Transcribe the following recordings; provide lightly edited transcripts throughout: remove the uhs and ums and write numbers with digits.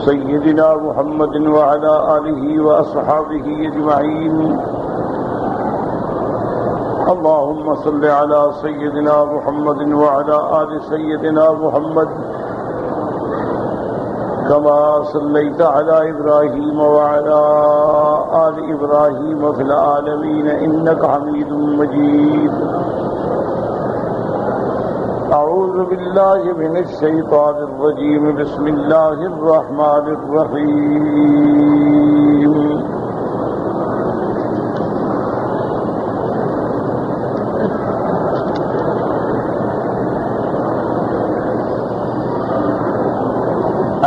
سيدنا محمد وعلى آله وأصحابه أجمعين. اللهم صل على سيدنا محمد وعلى آل سيدنا محمد كما صليت على إبراهيم وعلى آل إبراهيم في العالمين إنك حميد مجيد. أعوذ بالله من الشيطان الرجيم. بسم الله الرحمن الرحيم.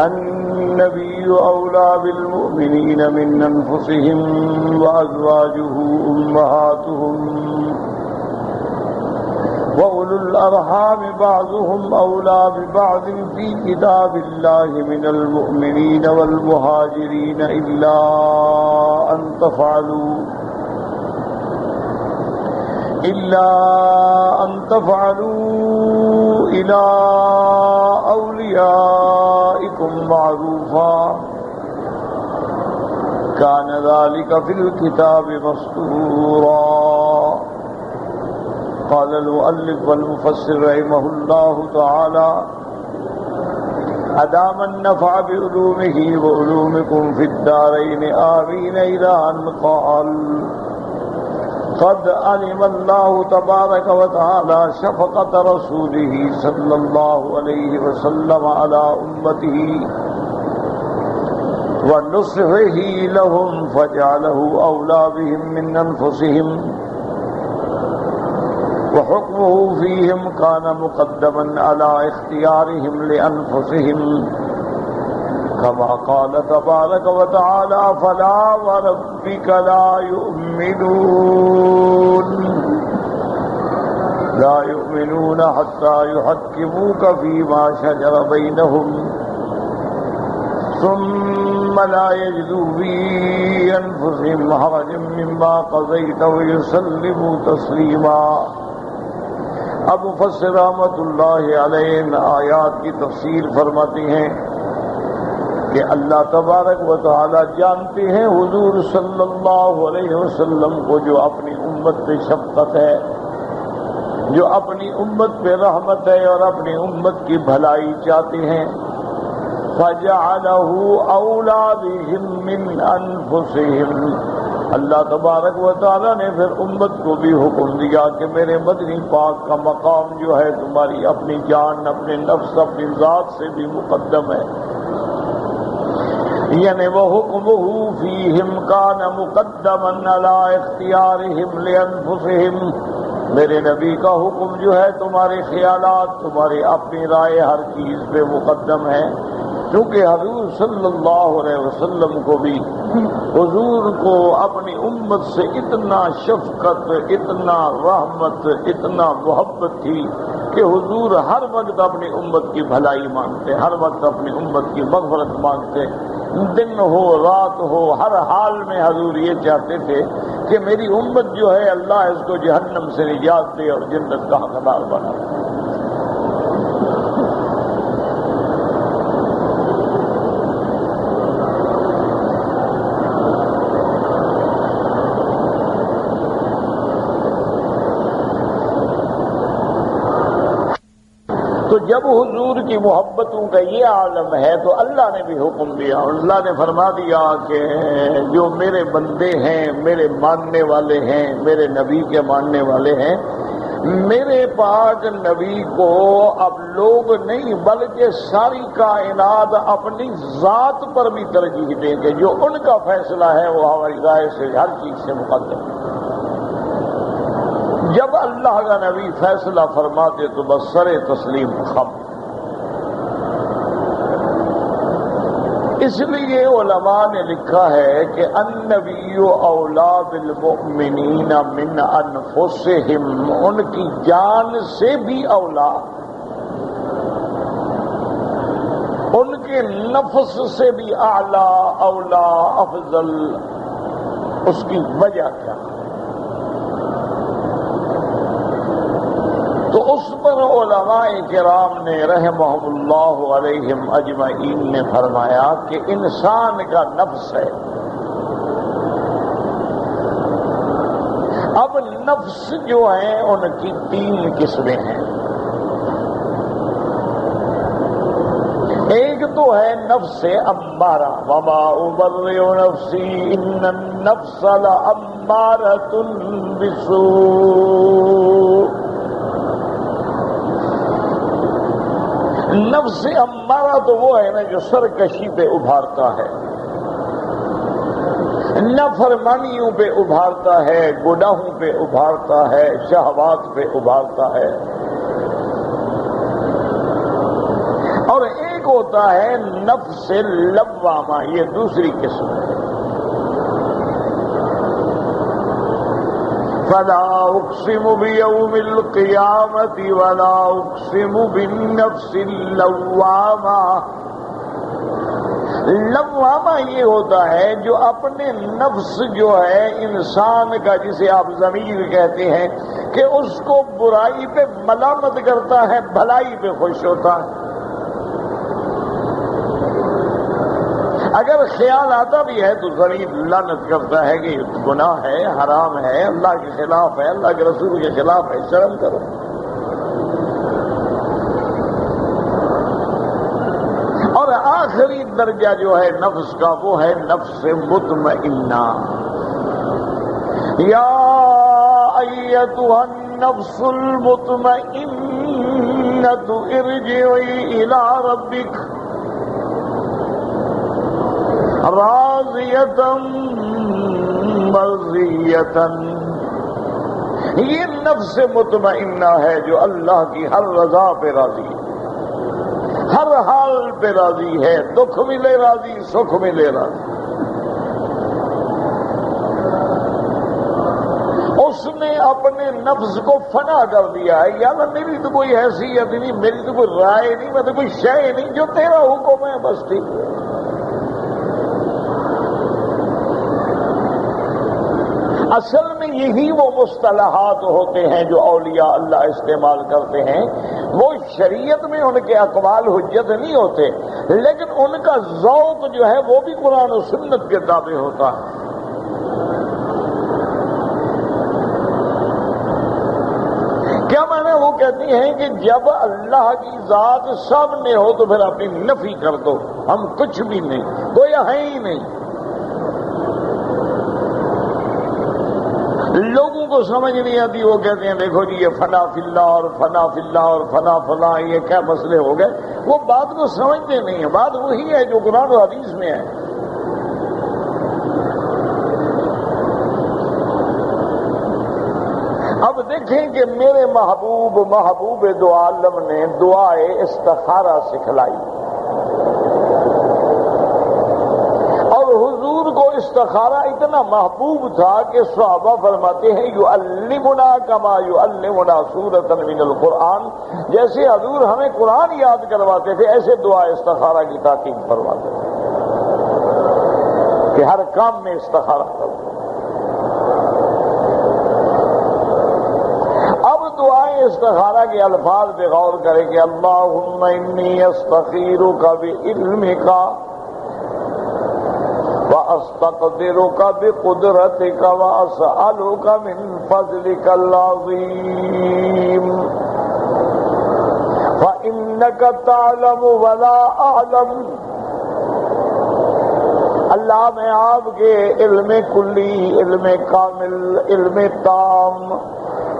النبي أولى بالمؤمنين من أنفسهم وأزواجه أمهاتهم وأولو الأرحام بعضهم أولى ببعض في كتاب الله من المؤمنين والمهاجرين إلا أن تفعلوا إلى أوليائكم معروفا كان ذلك في الكتاب مسطورا. قال المؤلف والمفسر رحمه الله تعالى: أدام النفع بعلومه وعلومكم في الدارين آمين. إلى أن قال: قد علم الله تبارك وتعالى شفقة رسوله صلى الله عليه وسلم على أمته ونصحه لهم فجعله أولى بهم من أنفسهم، وحكمه فيهم كان مقدما على اختيارهم لأنفسهم، كما قال تبارك وتعالى: فلا وربك لا يؤمنون حتى يحكموك فيما شجر بينهم ثم لا يجدوا في أنفسهم حرجا مما قضيت ويسلموا تسليما. اب مفسر رحمۃ اللہ علیہ ان آیات کی تفسیر فرماتے ہیں کہ اللہ تبارک و تعالی جانتے ہیں حضور صلی اللہ علیہ وسلم کو جو اپنی امت پہ شفقت ہے، جو اپنی امت پہ رحمت ہے اور اپنی امت کی بھلائی چاہتے ہیں، فَجَعَلَهُ أَوْلَى بِهِمْ مِنْ أَنفُسِهِمْ. اللہ تبارک و تعالی نے پھر امت کو بھی حکم دیا کہ میرے مدنی پاک کا مقام جو ہے تمہاری اپنی جان، اپنے نفس، اپنی ذات سے بھی مقدم ہے. یعنی وَحُكْمُهُ فِيهِمْ كَانَ مُقَدَّمًا عَلَىٰ اخْتِيَارِهِمْ لِأَنفُسِهِمْ. میرے نبی کا حکم جو ہے تمہارے خیالات، تمہاری اپنی رائے ہر چیز پہ مقدم ہے، کیونکہ حضور صلی اللہ علیہ وسلم کو بھی حضور کو اپنی امت سے اتنا شفقت، اتنا رحمت، اتنا محبت تھی کہ حضور ہر وقت اپنی امت کی بھلائی مانگتے، ہر وقت اپنی امت کی مغفرت مانگتے. دن ہو رات ہو ہر حال میں حضور یہ چاہتے تھے کہ میری امت جو ہے اللہ اس کو جہنم سے نجات دے اور جنت کا حقدار بنا. تو جب حضور کی محبتوں کا یہ عالم ہے تو اللہ نے بھی حکم دیا، اللہ نے فرما دیا کہ جو میرے بندے ہیں، میرے ماننے والے ہیں، میرے نبی کے ماننے والے ہیں، میرے پاک نبی کو اب لوگ نہیں بلکہ ساری کائنات اپنی ذات پر بھی ترجیح دیں گے. جو ان کا فیصلہ ہے وہ ہماری رائے سے ہر چیز سے مقدم ہے. جب اللہ کا نبی فیصلہ فرماتے تو بس سر تسلیم خم. اس لیے علماء نے لکھا ہے کہ النبی اولا بالمؤمنین من انفسہم، ان کی جان سے بھی اولا، ان کے نفس سے بھی اعلیٰ، اولا، افضل. اس کی وجہ کیا؟ تو اس پر علماء کرام نے رحمہم اللہ علیہم اجمعین نے فرمایا کہ انسان کا نفس ہے. اب نفس جو ہیں ان کی 3 قسمیں ہیں. ایک تو ہے نفس امارہ، وما ابرئ نفسی ان النفس لامارۃ بالسوء. نفس امارہ تو وہ ہے نا جو سرکشی پہ ابھارتا ہے، نافرمانیوں پہ ابھارتا ہے، گناہوں پہ ابھارتا ہے، شہوات پہ ابھارتا ہے. اور ایک ہوتا ہے نفس لوامہ، یہ دوسری قسم ہے. فلا اقسم بیوم القیامت ولا اقسم بالنفس اللوامہ. لوامہ یہ ہوتا ہے جو اپنے نفس جو ہے انسان کا، جسے آپ ضمیر کہتے ہیں، کہ اس کو برائی پہ ملامت کرتا ہے، بھلائی پہ خوش ہوتا ہے. اگر خیال آتا بھی ہے تو ضمیر لعنت کرتا ہے کہ گناہ ہے، حرام ہے، اللہ کے خلاف ہے، اللہ کے رسول کے خلاف ہے، شرم کرو. اور آخری درجہ جو ہے نفس کا وہ ہے نفس مطمئنہ. یا ایتھا النفس المطمئنہ ارجعی الی ربک راضیۃ مرضیۃ. یہ نفس مطمئنہ ہے جو اللہ کی ہر رضا پہ راضی ہے، ہر حال پہ راضی ہے، دکھ ملے راضی، سکھ ملے راضی. اس نے اپنے نفس کو فنا کر دیا ہے. یا میری تو کوئی حیثیت نہیں، میری تو کوئی رائے نہیں، میں تو کوئی شے نہیں، جو تیرا حکم ہے بس ٹھیک ہے. اصل میں یہی وہ مصطلحات ہوتے ہیں جو اولیاء اللہ استعمال کرتے ہیں. وہ شریعت میں ان کے اقوال حجت نہیں ہوتے، لیکن ان کا ذوق جو ہے وہ بھی قرآن و سنت کے تابع ہوتا ہے. کیا معنی؟ وہ کہتی ہیں کہ جب اللہ کی ذات سامنے ہو تو پھر اپنی نفی کر دو، ہم کچھ بھی نہیں، کوئی ہے ہی نہیں. لوگوں کو سمجھ نہیں آتی، وہ کہتے ہیں دیکھو جی یہ فنا فی اللہ اور فنا فی اللہ اور فنا فلاں، یہ کیا مسئلے ہو گئے. وہ بات کو سمجھتے نہیں ہیں. بات وہی ہے جو قرآن و حدیث میں ہے. اب دیکھیں کہ میرے محبوب دو عالم نے دعائے استخارہ سکھلائی، اور حضور کو استخارہ اتنا محبوب تھا کہ صحابہ فرماتے ہیں یعلمنا کما یعلمنا سورۃ من القرآن. جیسے حضور ہمیں قرآن یاد کرواتے تھے، ایسے دعا استخارہ کی تاکید فرماتے تھے کہ ہر کام میں استخارہ کرو. اب دعائیں استخارہ کے الفاظ پہ غور کریں کہ اللہم انی استخیرک بعلمک وَأَسْتَقْدِرُكَ بِقُدْرَتِكَ وَأَسْأَلُكَ مِنْ فَضْلِكَ الْعَظِيمِ فَإِنَّكَ تَعْلَمُ وَلَا أَعْلَمُ. اللہ میں آپ کے علم کلی، علم کامل، علم تام،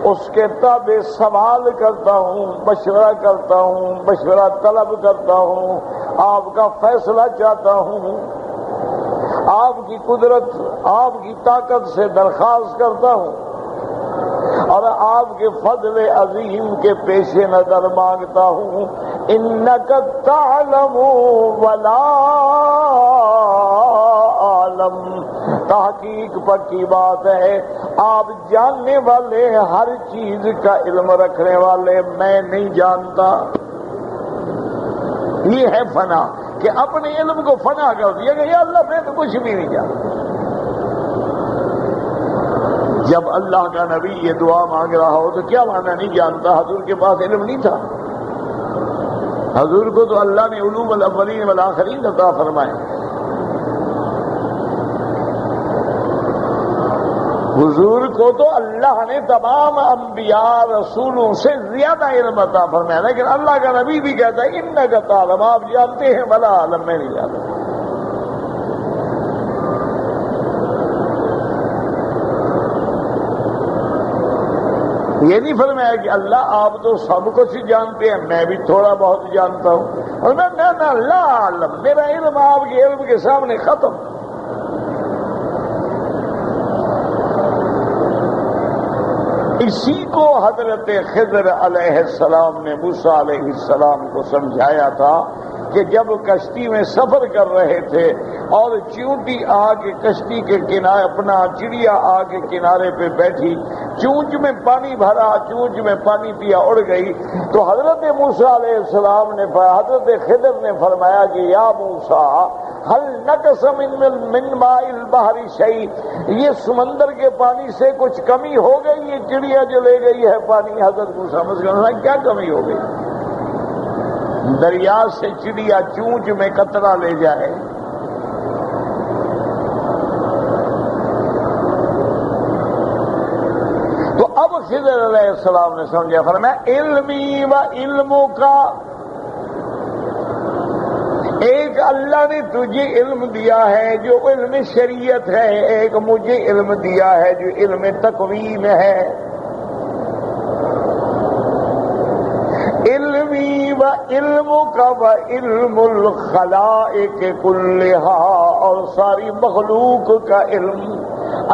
اس کے تابع سوال کرتا ہوں، مشورہ کرتا ہوں، مشورہ طلب کرتا ہوں، آپ کا فیصلہ چاہتا ہوں، آپ کی قدرت، آپ کی طاقت سے درخواست کرتا ہوں، اور آپ کے فضل عظیم کے پیش نظر مانگتا ہوں. انک تعلم ولا اعلم. تحقیق پکی بات ہے، آپ جاننے والے، ہر چیز کا علم رکھنے والے، میں نہیں جانتا. یہ ہے فنا، کہ اپنے علم کو فنا کر دیا کہ یا اللہ میں تو کچھ بھی نہیں جانتا. جب اللہ کا نبی یہ دعا مانگ رہا ہو تو کیا معنی نہیں جانتا؟ حضور کے پاس علم نہیں تھا؟ حضور کو تو اللہ نے علوم الاولین والآخرین عطا فرمائے. حضور کو تو اللہ نے تمام انبیاء رسولوں سے زیادہ علم عطا فرمایا، لیکن اللہ کا نبی بھی کہتا ہے انک تعلم، آپ جانتے ہیں، ولا اعلم، میں نہیں جانتا. یہ نہیں فرمایا کہ اللہ آپ تو سب کچھ جانتے ہیں، میں بھی تھوڑا بہت جانتا ہوں. اور میں لا اعلم، میرا علم آپ کے علم کے سامنے ختم. اسی کو حضرت خضر علیہ السلام نے موسیٰ علیہ السلام کو سمجھایا تھا کہ جب کشتی میں سفر کر رہے تھے اور چیونٹی آ کے کشتی کے کنارے، اپنا چڑیا آ کے کنارے پہ بیٹھی، چونچ میں پانی بھرا، چونچ میں پانی پیا، اڑ گئی، تو حضرت موسیٰ علیہ السلام نے، حضرت خضر نے فرمایا کہ یا موسیٰ ہل نقص من ماء البحر شیء، یہ سمندر کے پانی سے کچھ کمی ہو گئی؟ یہ چڑیا جو لے گئی ہے پانی. حضرت موسیٰ مسکرایا، کیا کمی ہو گئی؟ دریا سے چڑیا چونچ میں قطرہ لے جائے. تو اب خضر علیہ السلام نے سمجھا، فرمایا علمی و علموں کا، ایک اللہ نے تجھے علم دیا ہے جو علم شریعت ہے، ایک مجھے علم دیا ہے جو علم تقویم ہے. علمی و علم کا و علم الخلائق کلہا، اور ساری مخلوق کا علم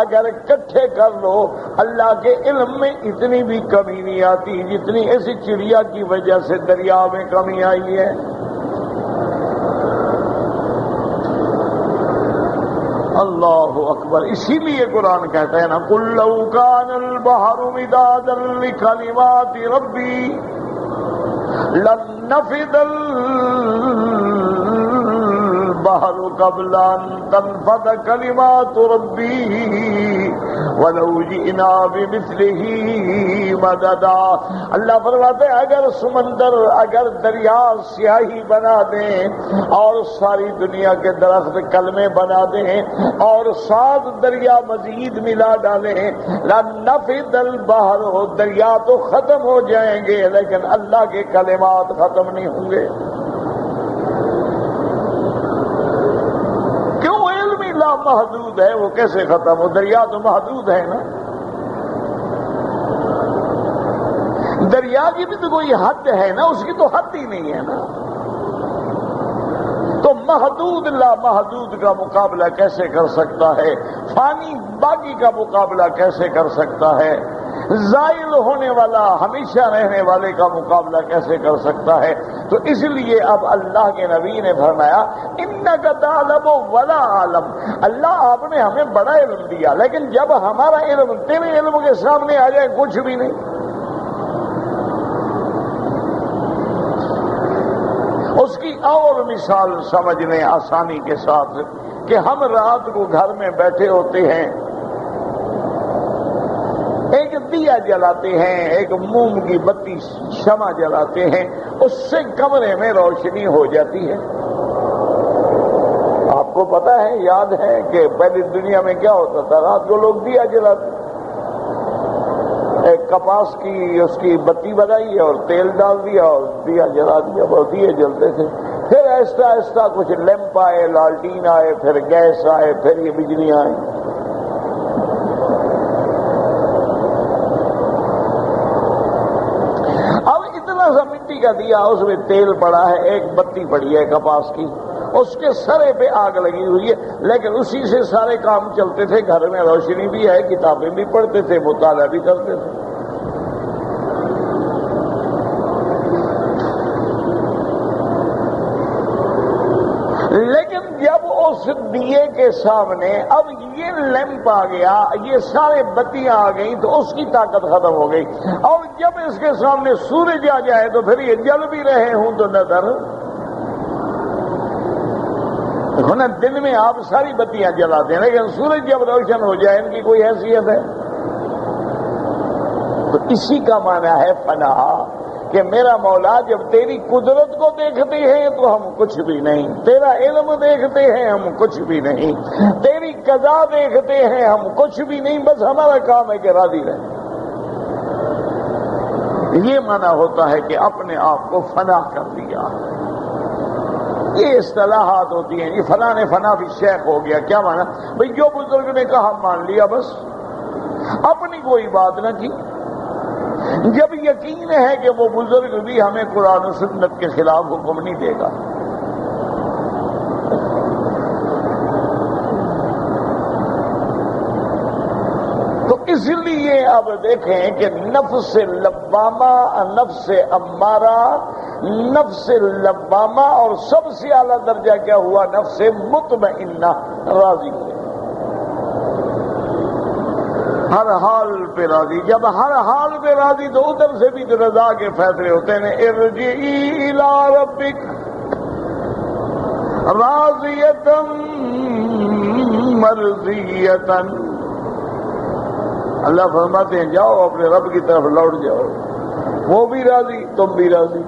اگر اکٹھے کر لو، اللہ کے علم میں اتنی بھی کمی نہیں آتی جتنی ایسی چڑیا کی وجہ سے دریا میں کمی آئی ہے. اللہ اکبر. اسی لیے قرآن کہتا ہے نا قُل لَوْ كَانَ الْبَحْرُ مِدَادًا لِكَلِمَاتِ رَبِّي لَنَّفِدَ الْبَحْرُ قَبْلَ أَن تَنفَدَ كَلِمَاتُ رَبِّي وَلَوْ جِئْنَا بِمِثْلِهِ مَدَدًا. اللہ فرماتے ہیں اگر سمندر، اگر دریا سیاہی بنا دیں اور ساری دنیا کے درخت کلمے بنا دیں اور 7 دریا مزید ملا ڈالیں، لَنَّفِدَ الْبَحْرُ، دریا تو ختم ہو جائیں گے لیکن اللہ کے کلمات ختم نہیں ہوں گے. محدود ہے، وہ کیسے ختم ہو؟ دریا تو محدود ہے نا. دریا کی بھی تو کوئی حد ہے نا، اس کی تو حد ہی نہیں ہے نا. تو محدود لا محدود کا مقابلہ کیسے کر سکتا ہے؟ فانی باقی کا مقابلہ کیسے کر سکتا ہے؟ زائل ہونے والا ہمیشہ رہنے والے کا مقابلہ کیسے کر سکتا ہے؟ تو اس لیے اب اللہ کے نبی نے فرمایا انک تعلم ولا اعلم، اللہ آپ نے ہمیں بڑا علم دیا لیکن جب ہمارا علم تیرے علم کے سامنے آ جائے کچھ بھی نہیں. اس کی اور مثال سمجھ لیں آسانی کے ساتھ کہ ہم رات کو گھر میں بیٹھے ہوتے ہیں، ایک دیا جلاتے ہیں، ایک موم کی بتی شمع جلاتے ہیں، اس سے کمرے میں روشنی ہو جاتی ہے. آپ کو پتا ہے، یاد ہے کہ پہلی دنیا میں کیا ہوتا تھا؟ رات کو لوگ دیا جلاتے، ایک کپاس کی اس کی بتی بنائی اور تیل ڈال دیا اور دیا جلا دیا، بہت دیے جلتے تھے. پھر آہستہ آہستہ کچھ لیمپ آئے، لالٹین آئے، پھر گیس آئے، پھر یہ بجلی آئی. مٹی کا دیا، اس میں تیل پڑا ہے، ایک بتی پڑی ہے کپاس کی، اس کے سرے پہ آگ لگی ہوئی ہے، لیکن اسی سے سارے کام چلتے تھے. گھر میں روشنی بھی ہے، کتابیں بھی پڑھتے تھے، مطالعہ بھی کرتے تھے. لیکن جب اس دیے کے سامنے اب یہ لیمپ آ گیا، یہ سارے بتیاں آ گئیں تو اس کی طاقت ختم ہو گئی. اور جب اس کے سامنے سورج آ جائے تو پھر یہ جل بھی رہے ہوں تو نظر نا. دن میں آپ ساری بتیاں جلاتے ہیں لیکن سورج جب روشن ہو جائے ان کی کوئی حیثیت ہے؟ تو اسی کا معنی ہے فنا، کہ میرا مولا جب تیری قدرت کو دیکھتے ہیں تو ہم کچھ بھی نہیں، تیرا علم دیکھتے ہیں ہم کچھ بھی نہیں، تیری قضا دیکھتے ہیں ہم کچھ بھی نہیں، بس ہمارا کام ہے کہ راضی رہیں۔ یہ معنی ہوتا ہے کہ اپنے آپ کو فنا کر دیا۔ یہ اصطلاحات ہوتی ہیں، یہ فلاں نے فنا بھی شیخ ہو گیا، کیا معنی؟ بھئی جو بزرگ نے کہا مان لیا، بس اپنی کوئی بات نہ کی۔ جب یقین ہے کہ وہ بزرگ بھی ہمیں قرآن و سنت کے خلاف حکم نہیں دے گا۔ تو اس لیے اب دیکھیں کہ نفس لوامہ، نفس امارہ، نفس لوامہ اور سب سے اعلیٰ درجہ کیا ہوا؟ نفس مطمئنہ، راضی ہوئے، ہر حال پہ راضی۔ جب ہر حال پہ راضی تو ادھر سے بھی تو رضا کے فیصلے ہوتے ہیں، ارجعی الی ربک راضیۃ مرضیۃ۔ اللہ فرماتے ہیں جاؤ اپنے رب کی طرف لوٹ جاؤ، وہ بھی راضی تم بھی راضی۔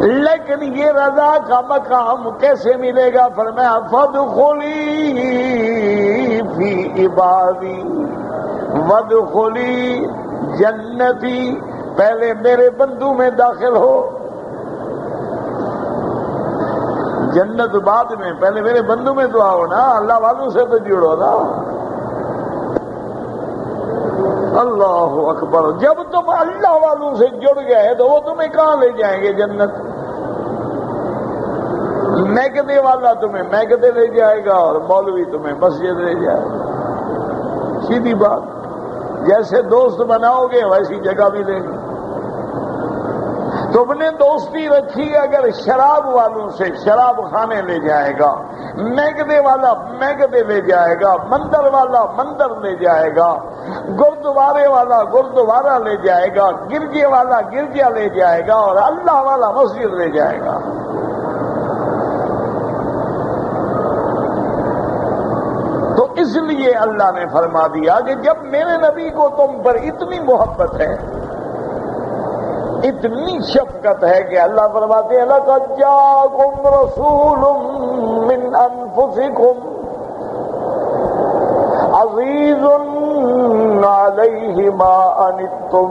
لیکن یہ رضا کا مقام کیسے ملے گا؟ فرمایا فادخلی فی عبادی وادخلی جنتی، پہلے میرے بندو میں داخل ہو، جنت بعد میں، پہلے میرے بندو میں تو آؤ نا، اللہ والوں سے تو جڑو نا۔ اللہ اکبر، جب تم اللہ والوں سے جڑ گئے تو وہ تمہیں کہاں لے جائیں گے؟ جنت۔ میکدے والا تمہیں میکدے لے جائے گا اور مولوی تمہیں مسجد لے جائے گا، سیدھی بات۔ جیسے دوست بناؤ گے ویسی جگہ بھی لیں گے۔ تم نے دوستی رکھی اگر شراب والوں سے، شراب خانے لے جائے گا، میکدے والا میکدے لے جائے گا، مندر والا مندر لے جائے گا، گردوارے والا گردوارہ لے جائے گا، گرجے والا گرجا لے جائے گا، اور اللہ والا مسجد لے جائے گا۔ تو اس لیے اللہ نے فرما دیا کہ جب میرے نبی کو تم پر اتنی محبت ہے، اتنی شفقت ہے کہ اللہ فرماتے ہیں لَقَدْ جَاءَكُمْ رَسُولٌ مِّنْ أَنفُسِكُمْ عَزِيزٌ عَلَيْهِ مَا عَنِتُّمْ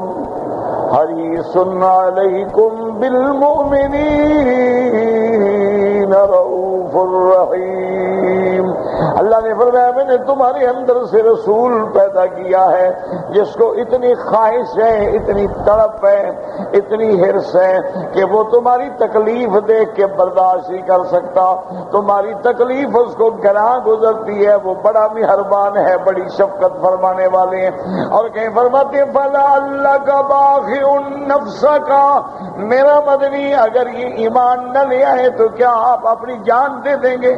حَرِيصٌ عَلَيْكُمْ بِالْمُؤْمِنِينَ رَءُوفٌ رَحِيمٌ۔ اللہ نے فرمایا میں نے تمہارے اندر سے رسول پیدا کیا ہے جس کو اتنی خواہش ہے، اتنی تڑپ ہے، اتنی حرص ہے کہ وہ تمہاری تکلیف دیکھ کے برداشت نہیں کر سکتا، تمہاری تکلیف اس کو گراں گزرتی ہے، وہ بڑا مہربان ہے، بڑی شفقت فرمانے والے ہیں۔ اور کہیں فرماتے ہیں فَلَعَلَّكَ بَاخِعٌ نَفْسَكَ، میرا مدنی اگر یہ ایمان نہ لے آئے تو کیا آپ اپنی جان دے دیں گے؟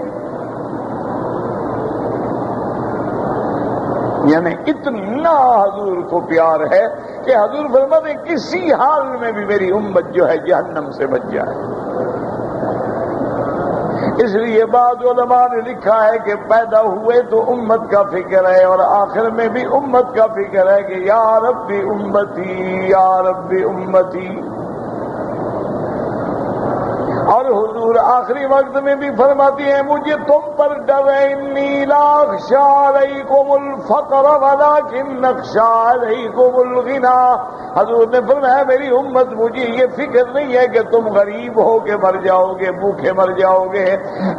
یعنی اتنا حضور کو پیار ہے کہ حضور فرماتے ہیں کسی حال میں بھی میری امت جو ہے جہنم سے بچ جائے۔ اس لیے بعض علماء نے لکھا ہے کہ پیدا ہوئے تو امت کا فکر ہے، اور آخر میں بھی امت کا فکر ہے کہ یا ربی امتی یا ربی امتی۔ اور حضور آخری وقت میں بھی فرماتی ہیں مجھے تم پر ڈر ہے، انی لا اخشی علیکم الفقر ولکن اخشی علیکم الغنی۔ حضور نے فرمایا میری امت مجھے یہ فکر نہیں ہے کہ تم غریب ہو کے مر جاؤ گے، بھوکے مر جاؤ گے،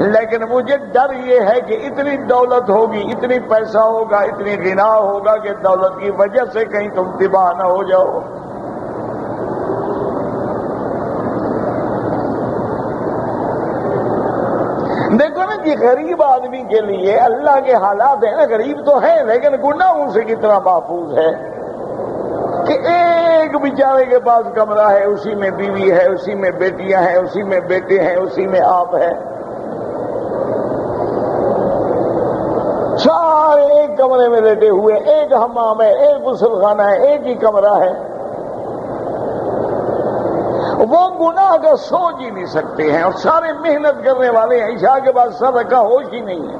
لیکن مجھے ڈر یہ ہے کہ اتنی دولت ہوگی، اتنی پیسہ ہوگا، اتنی غنا ہوگا کہ دولت کی وجہ سے کہیں تم تباہ نہ ہو جاؤ۔ دیکھو نا کہ غریب آدمی کے لیے اللہ کے حالات ہیں نا، غریب تو ہے لیکن گناہوں سے کتنا محفوظ ہے کہ ایک بیچارے کے پاس کمرہ ہے، اسی میں بیوی ہے، اسی میں بیٹیاں ہیں، اسی میں بیٹے ہیں، اسی میں آپ ہے، سارے ایک کمرے میں لیٹے ہوئے، ایک حمام ہے، ایک غسل خانہ ہے، ایک ہی کمرہ ہے، وہ گناہ کا سوچ ہی نہیں سکتے ہیں، اور سارے محنت کرنے والے ہیں، عشاء کے بعد صبح کا ہوش ہی نہیں ہے۔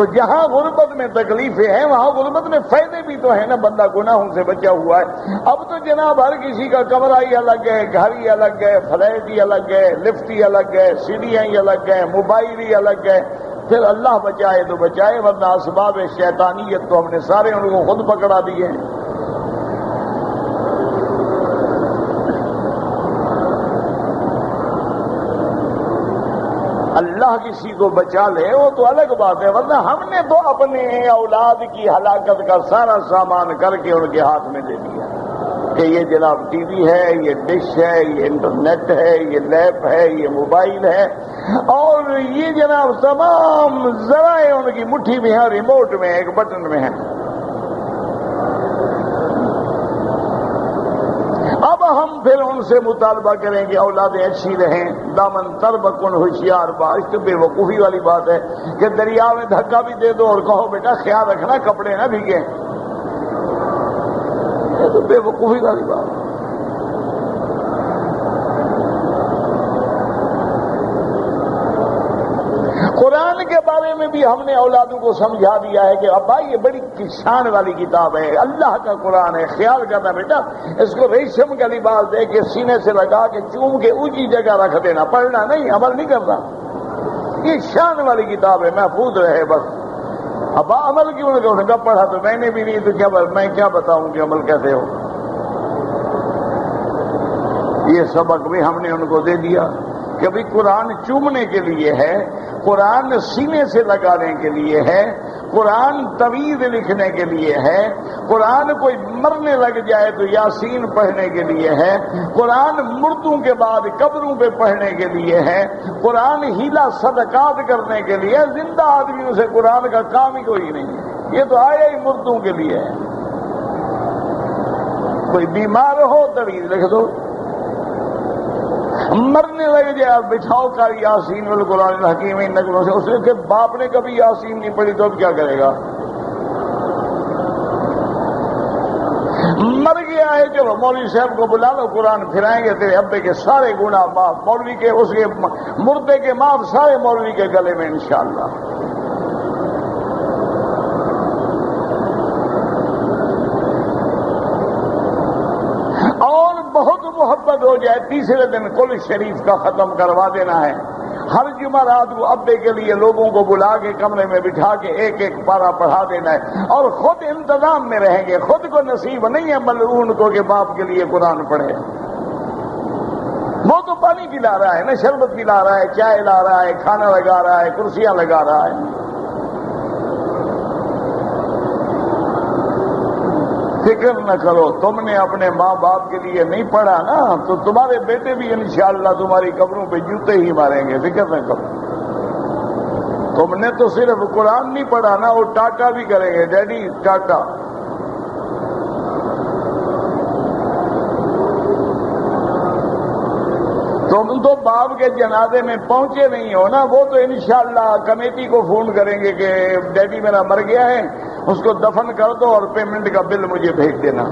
تو جہاں غربت میں تکلیفیں ہیں وہاں غربت میں فائدے بھی تو ہیں نا، بندہ گناہوں سے بچا ہوا ہے۔ اب تو جناب ہر کسی کا کمرہ ہی الگ ہے، گھر ہی الگ ہے، فلیٹ ہی الگ ہے، لفٹ ہی الگ ہے، سیڑھیاں ہی الگ ہے، موبائل ہی الگ ہے۔ پھر اللہ بچائے تو بچائے، ورنہ اسباب شیطانیت تو ہم نے سارے ان کو خود پکڑا دیے ہیں۔ اللہ کسی کو بچا لے وہ تو الگ بات ہے، ورنہ ہم نے تو اپنے اولاد کی ہلاکت کا سارا سامان کر کے ان کے ہاتھ میں دے دیا کہ یہ جناب ٹی وی ہے، یہ ڈش ہے، یہ انٹرنیٹ ہے، یہ لیپ ہے، یہ موبائل ہے، اور یہ جناب تمام ذرائع ان کی مٹھی میں ہیں، ریموٹ میں، ایک بٹن میں ہے۔ اب ہم پھر ان سے مطالبہ کریں کہ اولادیں اچھی رہیں، دامن تر بکن ہوشیار باش، تو بے وقوفی والی بات ہے کہ دریا میں دھکا بھی دے دو اور کہو بیٹا خیال رکھنا کپڑے نہ بھیگے، یہ تو بے وقوفی والی بات ہے۔ قرآن کے بارے میں بھی ہم نے اولادوں کو سمجھا دیا ہے کہ ابا یہ بڑی شان والی کتاب ہے، اللہ کا قرآن ہے، خیال کرنا بیٹا، اس کو ریشم کا لباس دے کے سینے سے لگا کے چوم کے اونچی جگہ رکھ دینا، پڑھنا نہیں، عمل نہیں کرنا، یہ شان والی کتاب ہے، محفوظ رہے بس۔ ابا عمل کیوں نہیں کروں گا؟ پڑھا تو میں نے بھی نہیں، تو کیا میں کیا بتاؤں کہ عمل کیسے ہو؟ یہ سبق بھی ہم نے ان کو دے دیا کہ بھئی قرآن چومنے کے لیے ہے، قرآن سینے سے لگانے کے لیے ہے، قرآن طویل لکھنے کے لیے ہے، قرآن کوئی مرنے لگ جائے تو یاسین پڑھنے کے لیے ہے، قرآن مردوں کے بعد قبروں پہ پڑھنے کے لیے ہے، قرآن ہیلا صدقات کرنے کے لیے، زندہ آدمیوں سے قرآن کا کام ہی کوئی نہیں ہے، یہ تو آیا ہی مردوں کے لیے ہے۔ کوئی بیمار ہو طویل لکھ دو، مرنے لگ جائے آپ بچھاؤ کر یاسین والقرآن الحکیم ان نقلوں سے، اس کے باپ نے کبھی یاسین نہیں پڑھی تو اب کیا کرے گا؟ مر گیا ہے، چلو مولوی صاحب کو بلا لو، قرآن پھرائیں گے تیرے ابے کے سارے گناہ معاف، مولوی کے اس کے مردے کے معاف سارے مولوی کے گلے میں انشاءاللہ۔ اور بہت محبت ہو جائے تیسرے دن کل شریف کا ختم کروا دینا ہے، ہر جمعرات کو ابے کے لیے لوگوں کو بلا کے کمرے میں بٹھا کے ایک ایک پارہ پڑھا دینا ہے، اور خود انتظام میں رہیں گے۔ خود کو نصیب نہیں ہے ملعون کو کہ باپ کے لیے قرآن پڑھے، وہ تو پانی پلا رہا ہے نا، شربت پلا رہا ہے، چائے لا رہا ہے، کھانا لگا رہا ہے، کرسیاں لگا رہا ہے۔ فکر نہ کرو، تم نے اپنے ماں باپ کے لیے نہیں پڑھا نا تو تمہارے بیٹے بھی انشاءاللہ تمہاری قبروں پہ جوتے ہی ماریں گے، فکر نہ کرو۔ تم نے تو صرف قرآن نہیں پڑھا نا، وہ ٹاٹا بھی کریں گے، ڈیڈی ٹاٹا۔ تم تو باپ کے جنازے میں پہنچے نہیں ہو نا، وہ تو انشاءاللہ کمیٹی کو فون کریں گے کہ ڈیڈی میرا مر گیا ہے، اس کو دفن کر دو اور پیمنٹ کا بل مجھے بھیج دینا۔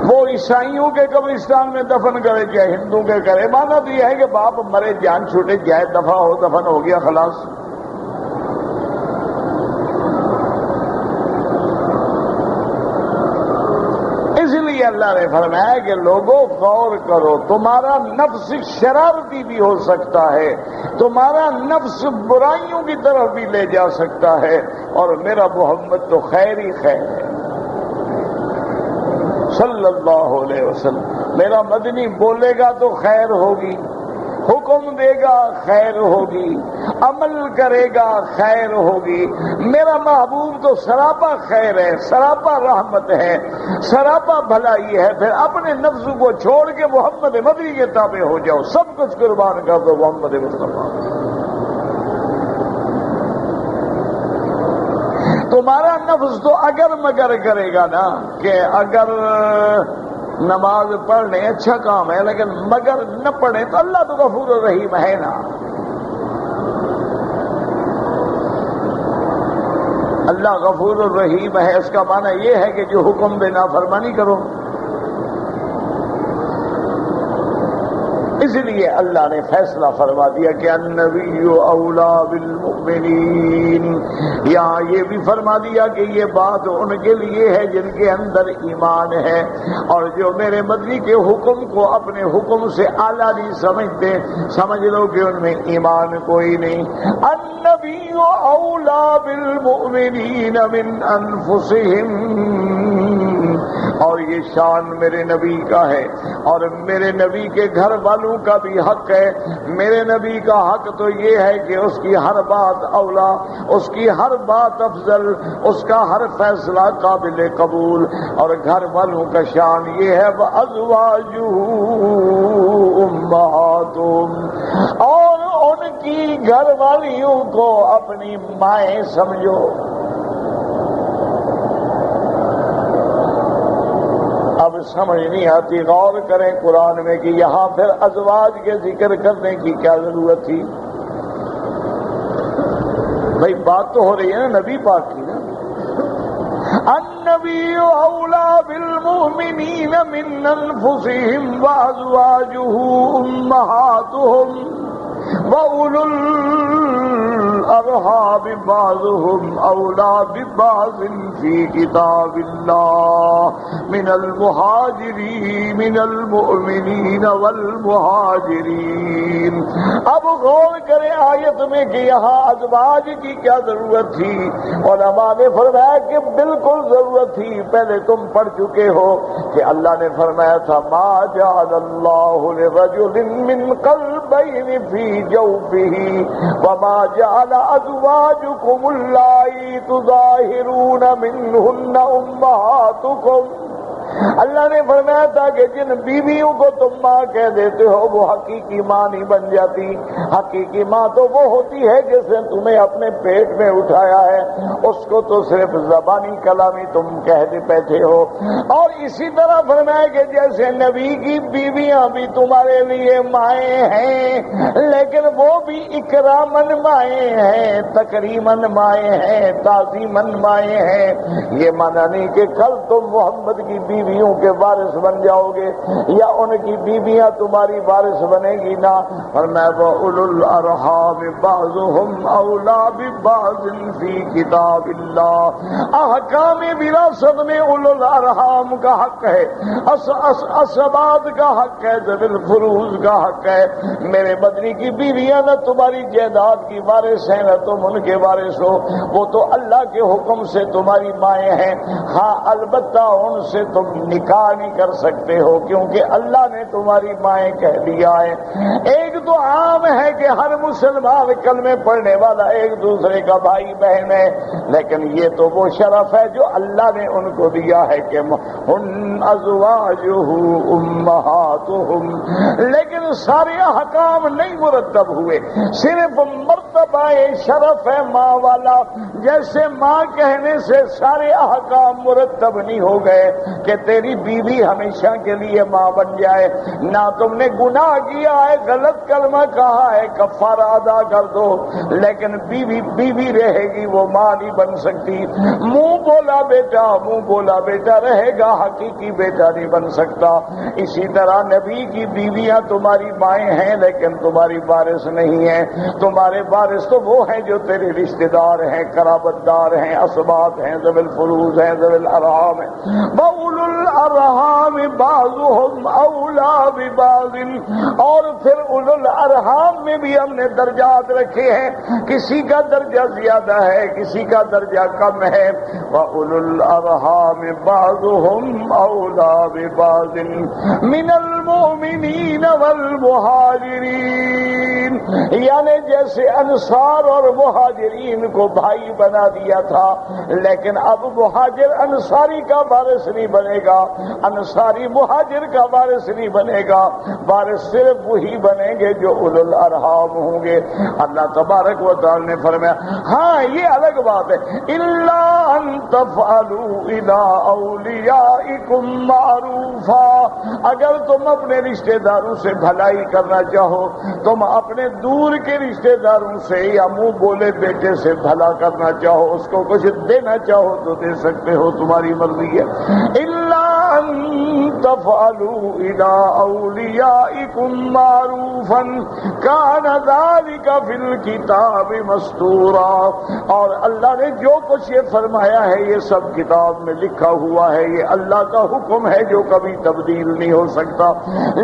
وہ عیسائیوں کے قبرستان میں دفن کرے چاہے ہندوؤں کے کرے، مانا تو یہ ہے کہ باپ مرے جان چھوٹے جائے، دفع ہو، دفن ہو گیا، خلاص۔ اس لیے اللہ نے فرمایا کہ لوگوں غور کرو، تمہارا نفس شرارتی بھی ہو سکتا ہے، تمہارا نفس برائیوں کی طرف بھی لے جا سکتا ہے، اور میرا محمد تو خیر ہی خیر ہے صلی اللہ علیہ وسلم۔ میرا مدنی بولے گا تو خیر ہوگی، حکم دے گا خیر ہوگی، عمل کرے گا خیر ہوگی۔ میرا محبوب تو سراپا خیر ہے، سراپا رحمت ہے، سراپا بھلائی ہے۔ پھر اپنے نفس کو چھوڑ کے محمد مدنی کے تابع ہو جاؤ، سب کچھ قربان کر دو محمد مصطفیٰ۔ تمہارا نفس تو اگر مگر کرے گا نا کہ اگر نماز پڑھ لیں اچھا کام ہے، لیکن مگر نہ پڑھیں تو اللہ تو غفور الرحیم ہے نا۔ اللہ غفور الرحیم ہے، اس کا معنی یہ ہے کہ جو حکم دے نافرمانی کرو۔ اس لیے اللہ نے فیصلہ فرما دیا کہ النبی اولا بالمؤمنین، یہاں یہ بھی فرما دیا کہ یہ بات ان کے لیے ہے جن کے اندر ایمان ہے، اور جو میرے مدنی کے حکم کو اپنے حکم سے اعلیٰ نہیں سمجھتے، سمجھ لو کہ ان میں ایمان کوئی نہیں۔ النبی اولا بالمؤمنین من انفسہم، اور یہ شان میرے نبی کا ہے، اور میرے نبی کے گھر والوں کا بھی حق ہے۔ میرے نبی کا حق تو یہ ہے کہ اس کی ہر بات اولا، اس کی ہر بات افضل، اس کا ہر فیصلہ قابل قبول، اور گھر والوں کا شان یہ ہے وَأَزْوَاجُهُ أُمَّهَاتُهُمْ، اور ان کی گھر والیوں کو اپنی مائیں سمجھو۔ اب سمجھ نہیں آتی، غور کریں قرآن میں کہ یہاں پھر ازواج کے ذکر کرنے کی کیا ضرورت تھی؟ بھائی بات تو ہو رہی ہے نا نبی پاک کی نا۔ النبی اولا بالمؤمنین من انفسہم وازواجہ امہاتہم وَأُولُو الْأَرْحَامِ بَعْضُهُمْ أَوْلَىٰ بِبَعْضٍ فِي كِتَابِ اللَّهِ مِنَ الْمُؤْمِنِينَ وَالْمُهَاجِرِينَ۔ اب غور کریں آیت میں کہ یہاں ازواج کی کیا ضرورت تھی؟ علماء نے فرمایا کہ بالکل ضرورت تھی، پہلے تم پڑھ چکے ہو کہ اللہ نے فرمایا تھا مَا جَعَلَ اللَّهُ لِرَجُلٍ مِّن قَلْبَيْنِ فِي جَوْفِهِ وَمَا جَعَلَ أَزْوَاجُكُمُ اللَّائِي تُظَاهِرُونَ مِنْهُنَّ أُمَّهَاتُكُمْ۔ اللہ نے فرمایا تھا کہ جن بیویوں کو تم ماں کہہ دیتے ہو وہ حقیقی ماں نہیں بن جاتی۔ حقیقی ماں تو وہ ہوتی ہے جس نے تمہیں اپنے پیٹ میں اٹھایا ہے، اس کو تو صرف زبانی کلامی تم کہہ دے بیٹھے ہو۔ اور اسی طرح فرمایا کہ جیسے نبی کی بیویاں بھی تمہارے لیے مائیں ہیں، لیکن وہ بھی اکرامن مائیں ہیں، تکریمن مائیں ہیں، تعظیمن مائیں ہیں۔ یہ مانا نہیں کہ کل تم محمد کی بیویوں کے وارث بن جاؤ گے یا ان کی بیویاں تمہاری وارث بنے گی نہ۔ فرمایا وَأُولُو الْأَرْحَامِ بَعْضُهُمْ أَوْلَىٰ بِبَعْضٍ فِي كِتَابِ اللَّهِ۔ احکام وراثت میں اولو الارحام کا حق ہے، اسباد کا حق ہے، ذوی الفروض کا حق ہے۔ میرے مدنی کی بیویاں نہ تمہاری جائیداد کی وارث ہیں نہ تم ان کے وارث ہو، وہ تو اللہ کے حکم سے تمہاری مائیں ہیں۔ ہاں البتہ ان سے تم نکاح نہیں کر سکتے ہو کیونکہ اللہ نے تمہاری مائیں کہہ دیا ہے۔ ایک تو عام ہے کہ ہر مسلمان کلمے پڑھنے والا ایک دوسرے کا بھائی بہن ہے، لیکن یہ تو وہ شرف ہے جو اللہ نے ان کو دیا ہے کہ ان ازواجہ امہاتہم۔ لیکن سارے احکام نہیں مرتب ہوئے، صرف مرتبہ شرف ہے ماں والا۔ جیسے ماں کہنے سے سارے احکام مرتب نہیں ہو گئے کہ تیری بیوی ہمیشہ کے لیے ماں بن جائے، نہ تم نے گناہ کیا ہے، غلط کلمہ کہا ہے، کفارہ ادا کر دو، لیکن بیوی بیوی رہے گی، وہ ماں نہیں بن سکتی۔ منہ بولا بیٹا رہے گا، حقیقی بیٹا نہیں بن سکتا۔ اسی طرح نبی کی بیویاں تمہاری مائیں ہیں لیکن تمہاری وارث نہیں ہیں۔ تمہارے وارث تو وہ ہیں جو تیرے رشتہ دار ہیں، قرابت دار ہیں، اسباط ہیں، ذوی الفروض ہیں، ذوی الارحام ہیں۔ وَأُولُو الْأَرْحَامِ بَعْضُهُمْ أَوْلَىٰ بِبَعْضٍ۔ اور پھر اولو الارحام میں بھی ہم نے درجات رکھے ہیں، کسی کا درجہ زیادہ ہے کسی کا درجہ کم ہے۔ وَأُولُو الْأَرْحَامِ بَعْضُهُمْ أَوْلَىٰ بِبَعْضٍ مِنَ الْمُؤْمِنِينَ وَالْمُهَاجِرِينَ۔ یعنی جیسے انصار اور مہاجرین کو بھائی بنا دیا تھا، لیکن اب مہاجر انصاری کا وارث نہیں بنے گا، انصاری مہاجر کا وارث نہیں بنے گا، وارث صرف وہی بنیں گے جو اولو الارحام ہوں گے۔ اللہ تبارک و تعالی نے فرمایا ہاں یہ الگ بات ہے، الا ان تفعلوا الى اولیاءکم معروفا۔ اگر تم اپنے رشتہ داروں سے بھلائی کرنا چاہو، تم اپنے دور کے رشتہ داروں سے یا منہ بولے بیٹے سے بھلا کرنا چاہو، اس کو کچھ دینا چاہو تو دے سکتے ہو، تمہاری مرضی ہے۔ الا أن تفعلوا إلى أوليائكم معروفا كان ذلك في الكتاب مسطورا. اور اللہ نے جو کچھ یہ فرمایا ہے یہ سب کتاب میں لکھا ہوا ہے. یہ اللہ کا حکم ہے جو کبھی تبدیل نہیں ہو سکتا.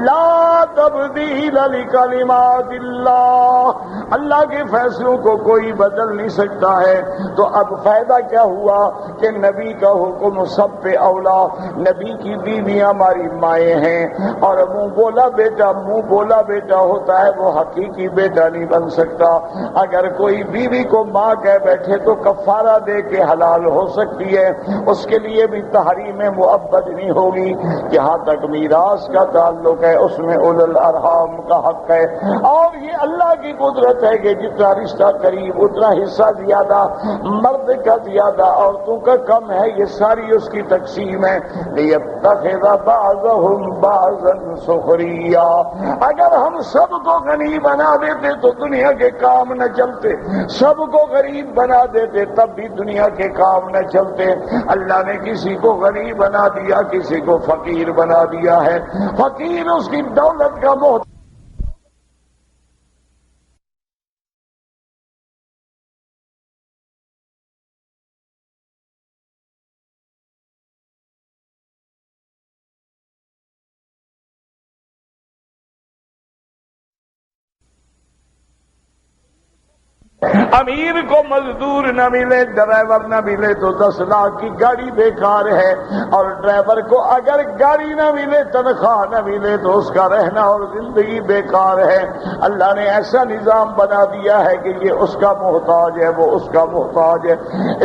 لا تبدیل لکلمات اللہ، اللہ کے فیصلوں کو کوئی بدل نہیں سکتا ہے. تو اب فائدہ کیا ہوا کہ نبی کا حکم سب پہ اولا. نبی کی بیویاں ہماری مائیں ہیں، اور منہ بولا بیٹا ہوتا ہے وہ حقیقی بیٹا نہیں بن سکتا. اگر کوئی بیوی کو ماں کہہ بیٹھے تو کفارہ دے کے حلال ہو سکتی ہے، اس کے لیے بھی تحریم مؤبد نہیں ہوگی. جہاں تک میراث کا تعلق ہے اس میں اولو الارحام کا حق ہے. اور یہ اللہ کی قدرت ہے کہ جتنا رشتہ قریب اتنا حصہ زیادہ، مرد کا زیادہ عورتوں کا کم ہے. یہ ساری اس کی تقسیم ہے. لیتخذ بعضهم بعضا سخریا. اگر ہم سب کو غنی بنا دیتے تو دنیا کے کام نہ چلتے، سب کو غریب بنا دیتے تب بھی دنیا کے کام نہ چلتے. اللہ نے کسی کو غنی بنا دیا، کسی کو فقیر بنا دیا ہے. فقیر اس کی دولت کا محتاج. امیر کو مزدور نہ ملے، ڈرائیور نہ ملے تو 10 لاکھ کی گاڑی بیکار ہے. اور ڈرائیور کو اگر گاڑی نہ ملے، تنخواہ نہ ملے تو اس کا رہنا اور زندگی بیکار ہے. اللہ نے ایسا نظام بنا دیا ہے کہ یہ اس کا محتاج ہے، وہ اس کا محتاج ہے.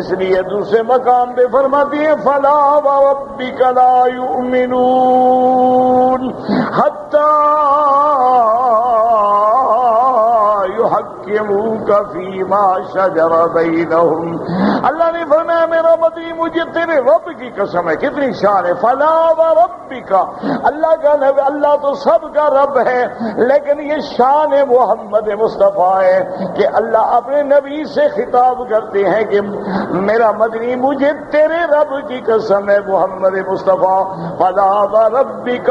اس لیے دوسرے مقام پہ فرماتی ہیں فلا وربک لا یؤمنون حتی يحكموك فيما شجر بينهم. اللہ نے فرمایا میرا مدعی مجھے تیرے رب کی قسم ہے. کتنی شان ہے. فلا وربک، اللہ کا نبی، اللہ تو سب کا رب ہے، لیکن یہ شان محمد مصطفیٰ ہے کہ اللہ اپنے نبی سے خطاب کرتے ہیں کہ میرا مدعی مجھے تیرے رب کی قسم ہے محمد مصطفیٰ. فلا وربک،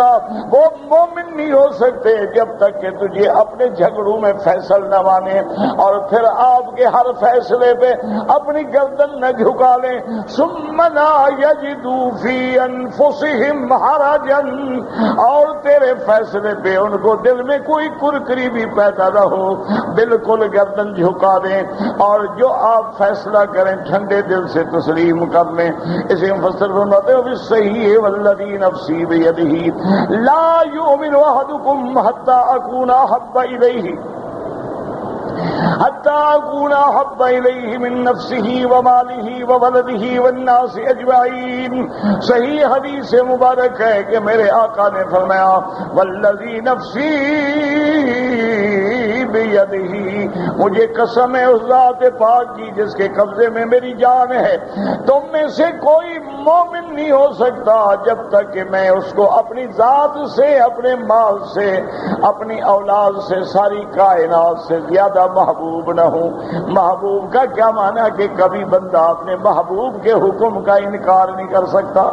وہ مومن نہیں ہو سکتے جب تک کہ تجھے اپنے جھگڑوں میں فیصل نہ مانے اور پھر آپ کے ہر فیصلے پہ اپنی گردن نہ جھکا لیں. ثم لا یجدوا فی انفسہم حرجا، اور تیرے فیصلے پہ ان کو دل میں کوئی کرکری بھی پیدا نہ ہو، بالکل گردن جھکا دیں اور جو آپ فیصلہ کریں ٹھنڈے دل سے تسلیم کر لیں. اسے مفسر فرماتے ہیں صحیح والذی نفسی بیدہ لا یؤمن احدکم حتی اکون احب الیہ حتی اکون احب الیہ من نفسہ ومالہ وولدہ والناس اجمعین. صحیح حدیث مبارک ہے کہ میرے آقا نے فرمایا والذی نفسی بیدہ، مجھے قسم ہے اس ذات پاک کی جس کے قبضے میں میری جان ہے، تم میں سے کوئی مومن نہیں ہو سکتا جب تک کہ میں اس کو اپنی ذات سے، اپنے مال سے، اپنی اولاد سے، ساری کائنات سے زیادہ محبوب نہ ہوں. محبوب کا کیا معنی کہ کبھی بندہ اپنے محبوب کے حکم کا انکار نہیں کر سکتا.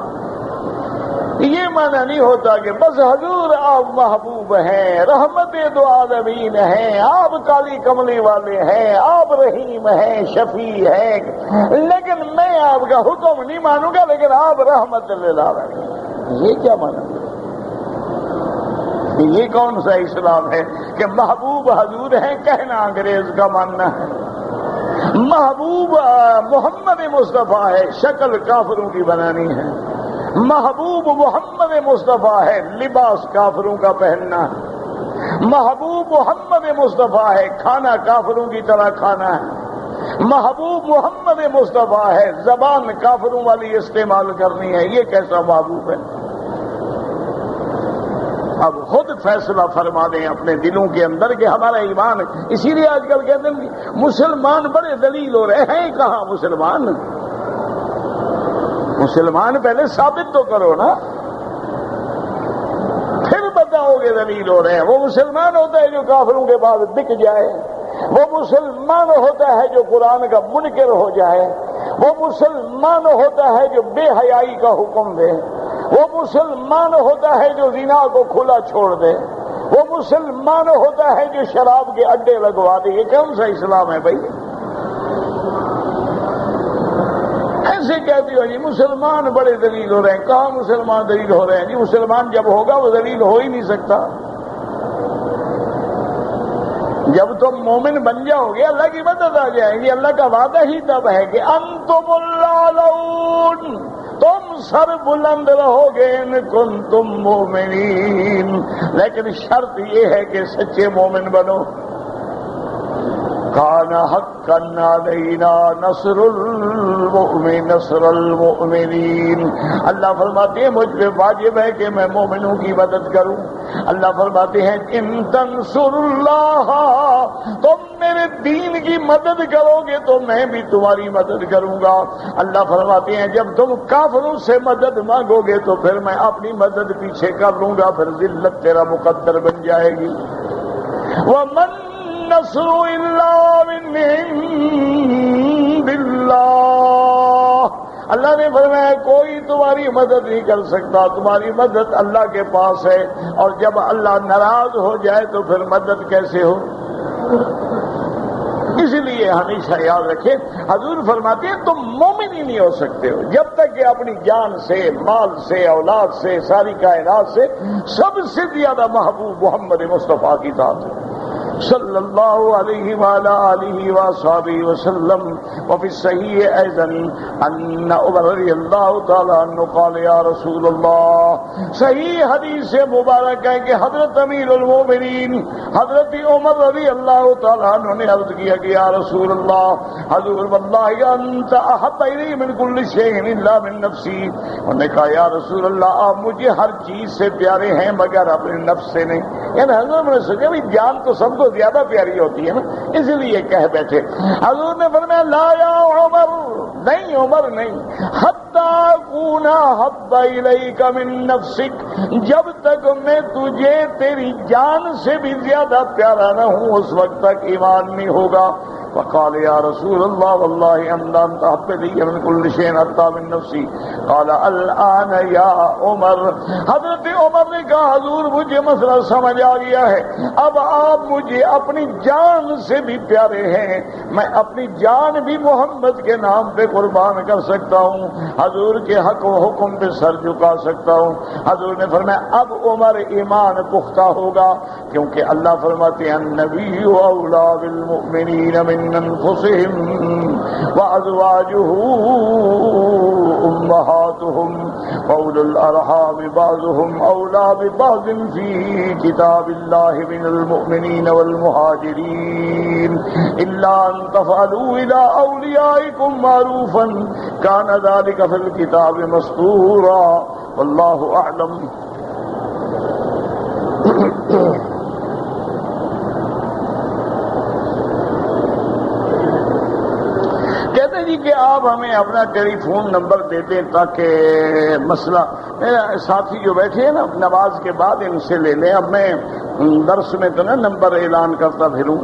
یہ معنی نہیں ہوتا کہ بس حضور آپ محبوب ہیں، رحمت دو عالمین ہیں، آپ کالی کملی والے ہیں، آپ رحیم ہیں، شفیع ہیں، لیکن میں آپ کا حکم نہیں مانوں گا، لیکن آپ رحمت للعالمین. یہ کیا معنی؟ یہ کون سا اسلام ہے کہ محبوب حضور ہیں کہنا انگریز کا ماننا ہے؟ محبوب محمد مصطفیٰ ہے، شکل کافروں کی بنانی ہے. محبوب محمد مصطفیٰ ہے، لباس کافروں کا پہننا ہے. محبوب محمد مصطفیٰ ہے، کھانا کافروں کی طرح کھانا ہے. محبوب محمد مصطفیٰ ہے، زبان کافروں والی استعمال کرنی ہے. یہ کیسا محبوب ہے؟ اب خود فیصلہ فرما دیں اپنے دلوں کے اندر کہ ہمارا ایمان. اسی لیے آج کل کہتے ہیں مسلمان بڑے ذلیل ہو رہے ہیں. کہاں مسلمان؟ مسلمان پہلے ثابت تو کرو نا، پھر بتاؤ گے ذلیل ہو رہے ہیں. وہ مسلمان ہوتا ہے جو کافروں کے بعد بک جائے، وہ مسلمان ہوتا ہے جو قرآن کا منکر ہو جائے، وہ مسلمان ہوتا ہے جو بے حیائی کا حکم دے، وہ مسلمان ہوتا ہے جو زنا کو کھلا چھوڑ دے، وہ مسلمان ہوتا ہے جو شراب کے اڈے لگوا دے۔ یہ کون سا اسلام ہے بھائی؟ ایسے کہتی ہو جی مسلمان بڑے ذلیل ہو رہے ہیں۔ کہاں مسلمان ذلیل ہو رہے ہیں جی؟ مسلمان جب ہوگا وہ ذلیل ہو ہی نہیں سکتا۔ جب تم مومن بن جاؤ گے اللہ کی مدد آ جائے گی۔ اللہ کا وعدہ ہی تب ہے کہ انتم الاعلون، تم سر بلند رہو گے ان کنتم مومنین، لیکن شرط یہ ہے کہ سچے مومن بنو۔ کان حقا علینا نصر المؤمنین، اللہ فرماتے ہیں مجھ پہ واجب ہے کہ میں مومنوں کی مدد کروں۔ اللہ فرماتے ہیں ان تنصر اللہ، تم میرے دین کی مدد کرو گے تو میں بھی تمہاری مدد کروں گا۔ اللہ فرماتے ہیں جب تم کافروں سے مدد مانگو گے تو پھر میں اپنی مدد پیچھے کر لوں گا، پھر ذلت تیرا مقدر بن جائے گی۔ ومن نصر الا من عند اللہ، اللہ نے فرمایا کوئی تمہاری مدد نہیں کر سکتا، تمہاری مدد اللہ کے پاس ہے، اور جب اللہ ناراض ہو جائے تو پھر مدد کیسے ہو؟ اس لیے ہمیشہ یاد رکھیں، حضور فرماتے ہیں تم مومن ہی نہیں ہو سکتے ہو جب تک کہ اپنی جان سے، مال سے، اولاد سے، ساری کائنات سے سب سے زیادہ محبوب محمد مصطفیٰ کی ذات ہے صلی اللہ علیہ وعلی آلہ وصحبہ وسلم۔ وفی الصحیح ایضا ان عمر رضی اللہ تعالی عنہ قال یا رسول اللہ، صحیح حدیث مبارک ہے کہ حضرت امیر المومنین حضرت عمر رضی اللہ تعالی عنہ نے عرض کیا کہ یا رسول اللہ، حضور واللہ انت احب الی من کل شیء الا من نفسی، انہوں نے کہا یا رسول اللہ آپ مجھے ہر چیز سے پیارے ہیں مگر اپنے نفس سے نہیں۔ یعنی حضور نے سوچا بھی جان تو سب کو زیادہ پیاری ہوتی ہے نا، اس لیے کہہ بیٹھے۔ حضور نے فرمایا لا یا عمر، نہیں عمر نہیں، حتی اکون احب الیک من نفسک، جب تک میں تجھے تیری جان سے بھی زیادہ پیارا نہ ہوں اس وقت تک ایمان نہیں ہوگا۔ فقال یا رسول اللہ واللہ انت احب الی من کل شیء حتی من نفسی، قال الآن یا عمر، حضرت عمر نے کہا حضور مجھے مسئلہ سمجھ آ گیا ہے، اب آپ مجھے اپنی جان سے بھی پیارے ہیں، میں اپنی جان بھی محمد کے نام پہ قربان کر سکتا ہوں، حضور کے حق و حکم پہ سر جھکا سکتا ہوں۔ حضور نے فرمایا اب عمر ایمان پختہ ہوگا، کیونکہ اللہ فرماتے ہیں النبی اولی بالمؤمنین من انفسهم وازواجه امهاتهم واولو الارحام بعضهم اولی ببعض في كتاب الله من المؤمنين والمهاجرين الا ان تفعلوا الى اوليائكم معروفا كان ذلك في الكتاب مسطورا والله اعلم۔ کہتے جی کہ آپ ہمیں اپنا ٹیلی فون نمبر دے دیں تاکہ مسئلہ، میرا ساتھی جو بیٹھے ہیں نا نماز کے بعد ان سے لے لیں، اب میں درس میں تو نا نمبر اعلان کرتا پھروں۔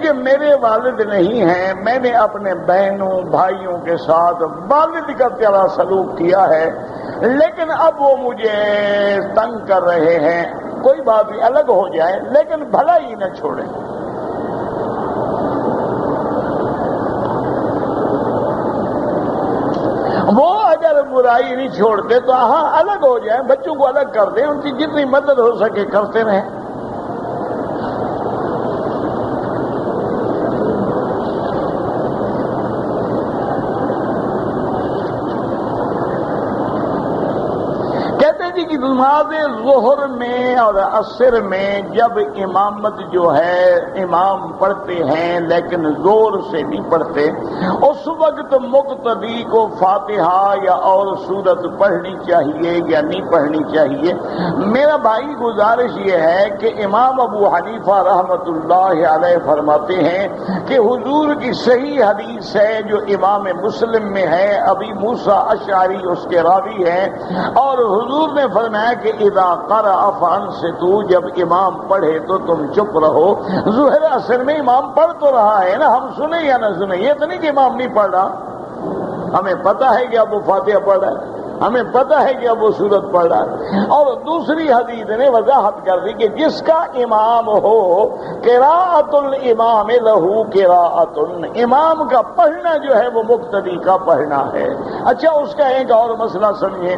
کہ میرے والد نہیں ہیں، میں نے اپنے بہنوں بھائیوں کے ساتھ والد کا پیارا سلوک کیا ہے، لیکن اب وہ مجھے تنگ کر رہے ہیں، کوئی بات نہیں الگ ہو جائے لیکن بھلا ہی نہ چھوڑیں۔ وہ اگر برائی نہیں چھوڑتے تو ہاں الگ ہو جائیں، بچوں کو الگ کر دیں، ان کی جتنی مدد ہو سکے کرتے رہیں۔ کہ نماز ظہر میں اور عصر میں جب امامت جو ہے امام پڑھتے ہیں لیکن زور سے نہیں پڑھتے، اس وقت مقتدی کو فاتحہ یا اور سورت پڑھنی چاہیے یا نہیں پڑھنی چاہیے؟ میرا بھائی گزارش یہ ہے کہ امام ابو حنیفہ رحمۃ اللہ علیہ فرماتے ہیں کہ حضور کی صحیح حدیث ہے جو امام مسلم میں ہے، ابی موسیٰ اشعری اس کے راوی ہیں، اور حضور نے فرمایا کہ اذا قرأ فانصتوا، جب امام پڑھے تو تم چپ رہو۔ ظہر اثر میں امام پڑھ تو رہا ہے نا، ہم سنیں یا نہ سنیں، یہ تو نہیں کہ امام نہیں پڑھ رہا، ہمیں پتہ ہے کہ اب وہ فاتحہ پڑھ رہا ہے، ہمیں پتہ ہے کہ اب وہ سورت پڑھ رہا ہے۔ اور دوسری حدیث نے وضاحت کر دی کہ جس کا امام ہو قراءۃ الامام لہو قراءۃ، امام کا پڑھنا جو ہے وہ مقتدی کا پڑھنا ہے۔ اچھا اس کا ایک اور مسئلہ سمجھیں،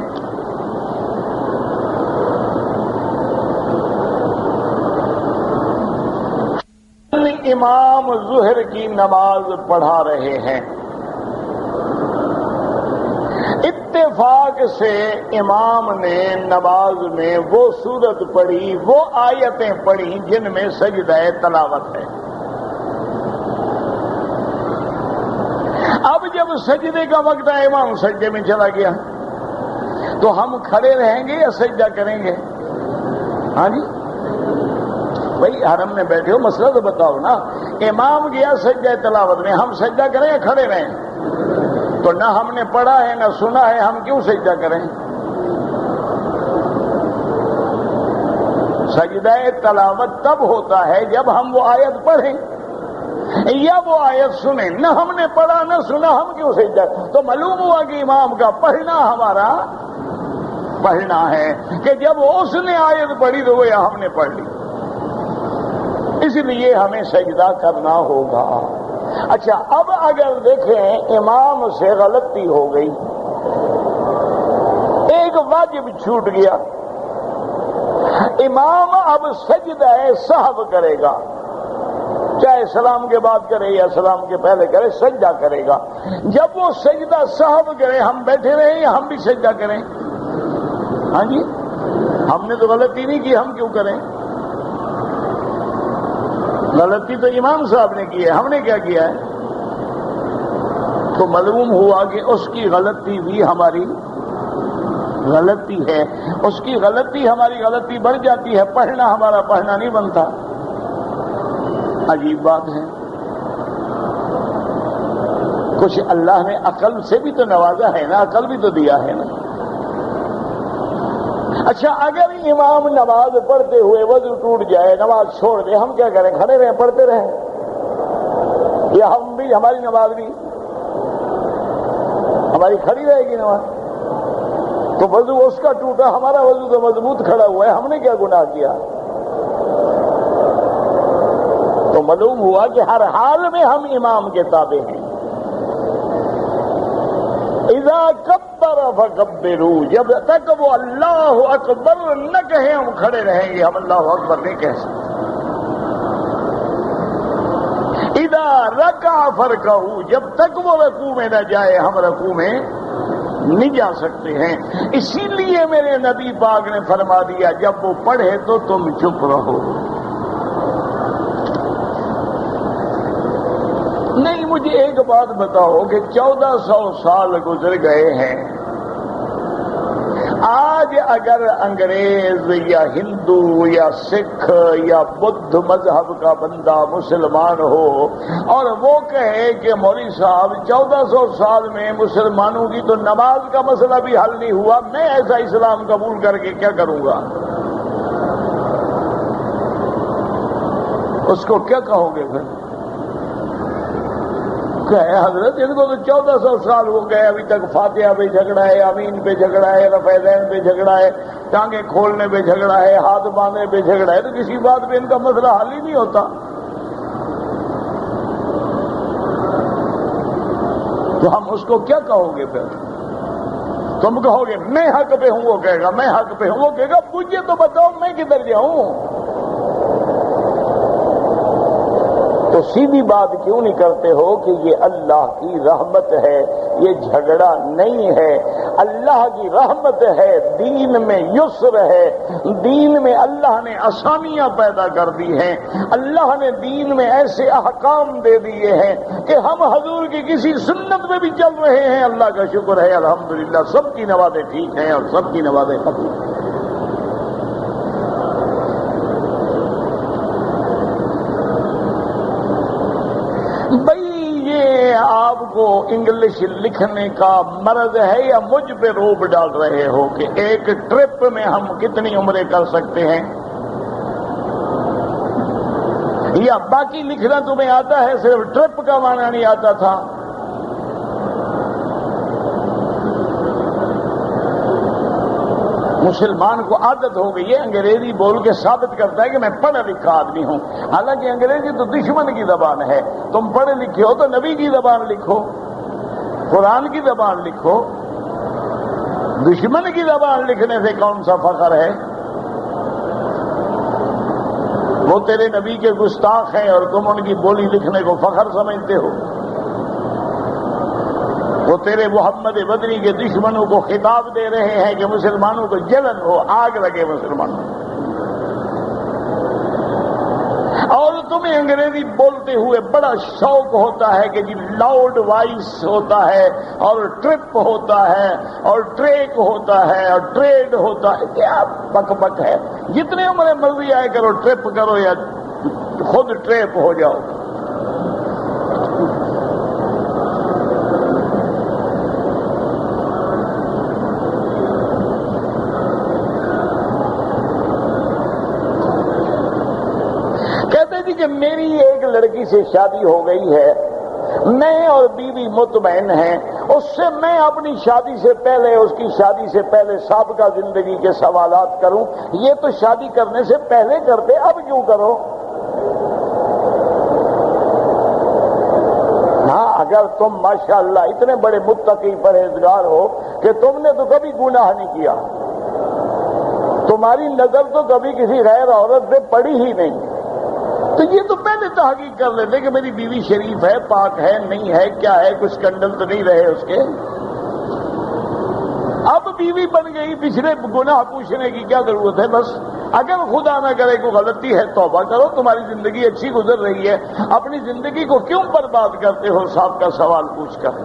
امام ظہر کی نماز پڑھا رہے ہیں، اتفاق سے امام نے نماز میں وہ سورت پڑھی، وہ آیتیں پڑھی جن میں سجدہ تلاوت ہے۔ اب جب سجدے کا وقت ہے، امام سجدے میں چلا گیا، تو ہم کھڑے رہیں گے یا سجدہ کریں گے؟ ہاں جی بھائی، حرم میں بیٹھے ہو، مسئلہ تو بتاؤ نا۔ امام گیا سجدہ تلاوت میں، ہم سجدہ کریں یا کھڑے رہیں؟ تو نہ ہم نے پڑھا ہے نہ سنا ہے، ہم کیوں سجدہ کریں؟ سجدہ تلاوت تب ہوتا ہے جب ہم وہ آیت پڑھیں یا وہ آیت سنیں، نہ ہم نے پڑھا نہ سنا، ہم کیوں سجدہ؟ تو معلوم ہوا کہ امام کا پڑھنا ہمارا پڑھنا ہے، کہ جب اس نے آیت پڑھی تو وہ یا ہم نے پڑھ لی، اس لیے ہمیں سجدہ کرنا ہوگا۔ اچھا اب اگر دیکھیں امام سے غلطی ہو گئی، ایک واجب چھوٹ گیا، امام اب سجدہ سہو کرے گا، چاہے سلام کے بعد کرے یا سلام کے پہلے کرے، سجدہ کرے گا۔ جب وہ سجدہ سہو کرے، ہم بیٹھے رہیں یا ہم بھی سجدہ کریں؟ ہاں جی، ہم نے تو غلطی نہیں کی، ہم کیوں کریں؟ غلطی تو امام صاحب نے کی ہے، ہم نے کیا کیا ہے؟ تو معلوم ہوا کہ اس کی غلطی بھی ہماری غلطی ہے، اس کی غلطی ہماری غلطی بڑھ جاتی ہے، پڑھنا ہمارا پڑھنا نہیں بنتا۔ عجیب بات ہے، کچھ اللہ نے عقل سے بھی تو نوازا ہے نا، عقل بھی تو دیا ہے نا۔ اچھا اگر امام نماز پڑھتے ہوئے وضو ٹوٹ جائے، نماز چھوڑ دے، ہم کیا کریں؟ کھڑے رہیں پڑھتے رہیں یا ہم بھی، ہماری نماز بھی ہماری کھڑی رہے گی نماز؟ تو وضو اس کا ٹوٹا، ہمارا وضو تو مضبوط کھڑا ہوا ہے، ہم نے کیا گناہ کیا؟ تو معلوم ہوا کہ ہر حال میں ہم امام کے تابع ہیں۔ اذا کبر فکبروا، جب تک وہ اللہ اکبر نہ کہیں ہم کھڑے رہیں گے، ہم اللہ اکبر نہیں کہہ سکتے۔ اذا رکع فرکعوا، جب تک وہ رکوع میں نہ جائے ہم رکوع میں نہیں جا سکتے ہیں۔ اسی لیے میرے نبی پاک نے فرما دیا جب وہ پڑھے تو تم چپ رہو۔ نہیں، مجھے ایک بات بتاؤ کہ 1400 سال گزر گئے ہیں، آج اگر انگریز یا ہندو یا سکھ یا بدھ مذہب کا بندہ مسلمان ہو اور وہ کہے کہ مولوی صاحب 1400 سال میں مسلمانوں کی تو نماز کا مسئلہ بھی حل نہیں ہوا، میں ایسا اسلام قبول کر کے کیا کروں گا؟ اس کو کیا کہو گے پھر؟ کہ حضرت ان کو تو 1400 سال ہو گئے، ابھی تک فاتحہ پہ جھگڑا ہے، امین پہ جھگڑا ہے، رفع یدین پہ جھگڑا ہے، ٹانگیں کھولنے پہ جھگڑا ہے، ہاتھ باندھنے پہ جھگڑا ہے، تو کسی بات پہ ان کا مسئلہ حل ہی نہیں ہوتا۔ تو ہم اس کو کیا کہو گے پھر؟ تم کہو گے میں حق پہ ہوں، وہ کہے گا میں حق پہ ہوں، وہ کہے گا مجھے تو بتاؤ میں کدھر جاؤں؟ تو سیدھی بات کیوں نہیں کرتے ہو کہ یہ اللہ کی رحمت ہے، یہ جھگڑا نہیں ہے، اللہ کی رحمت ہے، دین میں یسر ہے، دین میں اللہ نے آسانیاں پیدا کر دی ہیں، اللہ نے دین میں ایسے احکام دے دیے ہیں کہ ہم حضور کی کسی سنت میں بھی چل رہے ہیں، اللہ کا شکر ہے، الحمدللہ، سب کی نمازیں ٹھیک ہیں اور سب کی نمازیں ختم ہیں۔ بھئی یہ آپ کو انگلش لکھنے کا مرض ہے یا مجھ پہ روب ڈال رہے ہو کہ ایک ٹرپ میں ہم کتنی عمریں کر سکتے ہیں؟ یا باقی لکھنا تمہیں آتا ہے، صرف ٹرپ کا معنی نہیں آتا تھا؟ مسلمان کو عادت ہو گئی ہے انگریزی بول کے ثابت کرتا ہے کہ میں پڑھا لکھا آدمی ہوں، حالانکہ انگریزی تو دشمن کی زبان ہے۔ تم پڑھے لکھے ہو تو نبی کی زبان لکھو، قرآن کی زبان لکھو۔ دشمن کی زبان لکھنے سے کون سا فخر ہے؟ وہ تیرے نبی کے گستاخ ہیں اور تم ان کی بولی لکھنے کو فخر سمجھتے ہو۔ وہ تیرے محمد بدری کے دشمنوں کو خطاب دے رہے ہیں کہ مسلمانوں کو جلن ہو، آگ لگے مسلمانوں، اور تمہیں انگریزی بولتے ہوئے بڑا شوق ہوتا ہے کہ جی لاؤڈ وائس ہوتا ہے اور ٹرپ ہوتا ہے اور ٹریک ہوتا ہے اور ٹریڈ ہوتا ہے۔ کیا بک بک ہے؟ جتنے عمریں مرضی آئے کرو، ٹرپ کرو یا خود ٹریپ ہو جاؤ۔ کہ میری ایک لڑکی سے شادی ہو گئی ہے، میں اور بیوی مطمئن ہیں، اس سے میں اپنی شادی سے پہلے، اس کی شادی سے پہلے سابقہ زندگی کے سوالات کروں۔ یہ تو شادی کرنے سے پہلے کرتے، اب کیوں کرو؟ ہاں، اگر تم ماشاءاللہ اتنے بڑے متقی پرہیزگار ہو کہ تم نے تو کبھی گناہ نہیں کیا، تمہاری نظر تو کبھی کسی غیر عورت پہ پڑی ہی نہیں، تو یہ تو پہلے تحقیق کر لیتے کہ میری بیوی شریف ہے، پاک ہے، نہیں ہے، کیا ہے، کچھ کنڈل تو نہیں رہے اس کے۔ اب بیوی بن گئی، پچھلے گناہ پوچھنے کی کیا ضرورت ہے؟ بس اگر خدا نہ کرے کوئی غلطی ہے توبہ کرو، تمہاری زندگی اچھی گزر رہی ہے، اپنی زندگی کو کیوں برباد کرتے ہو صاحب کا سوال پوچھ کر؟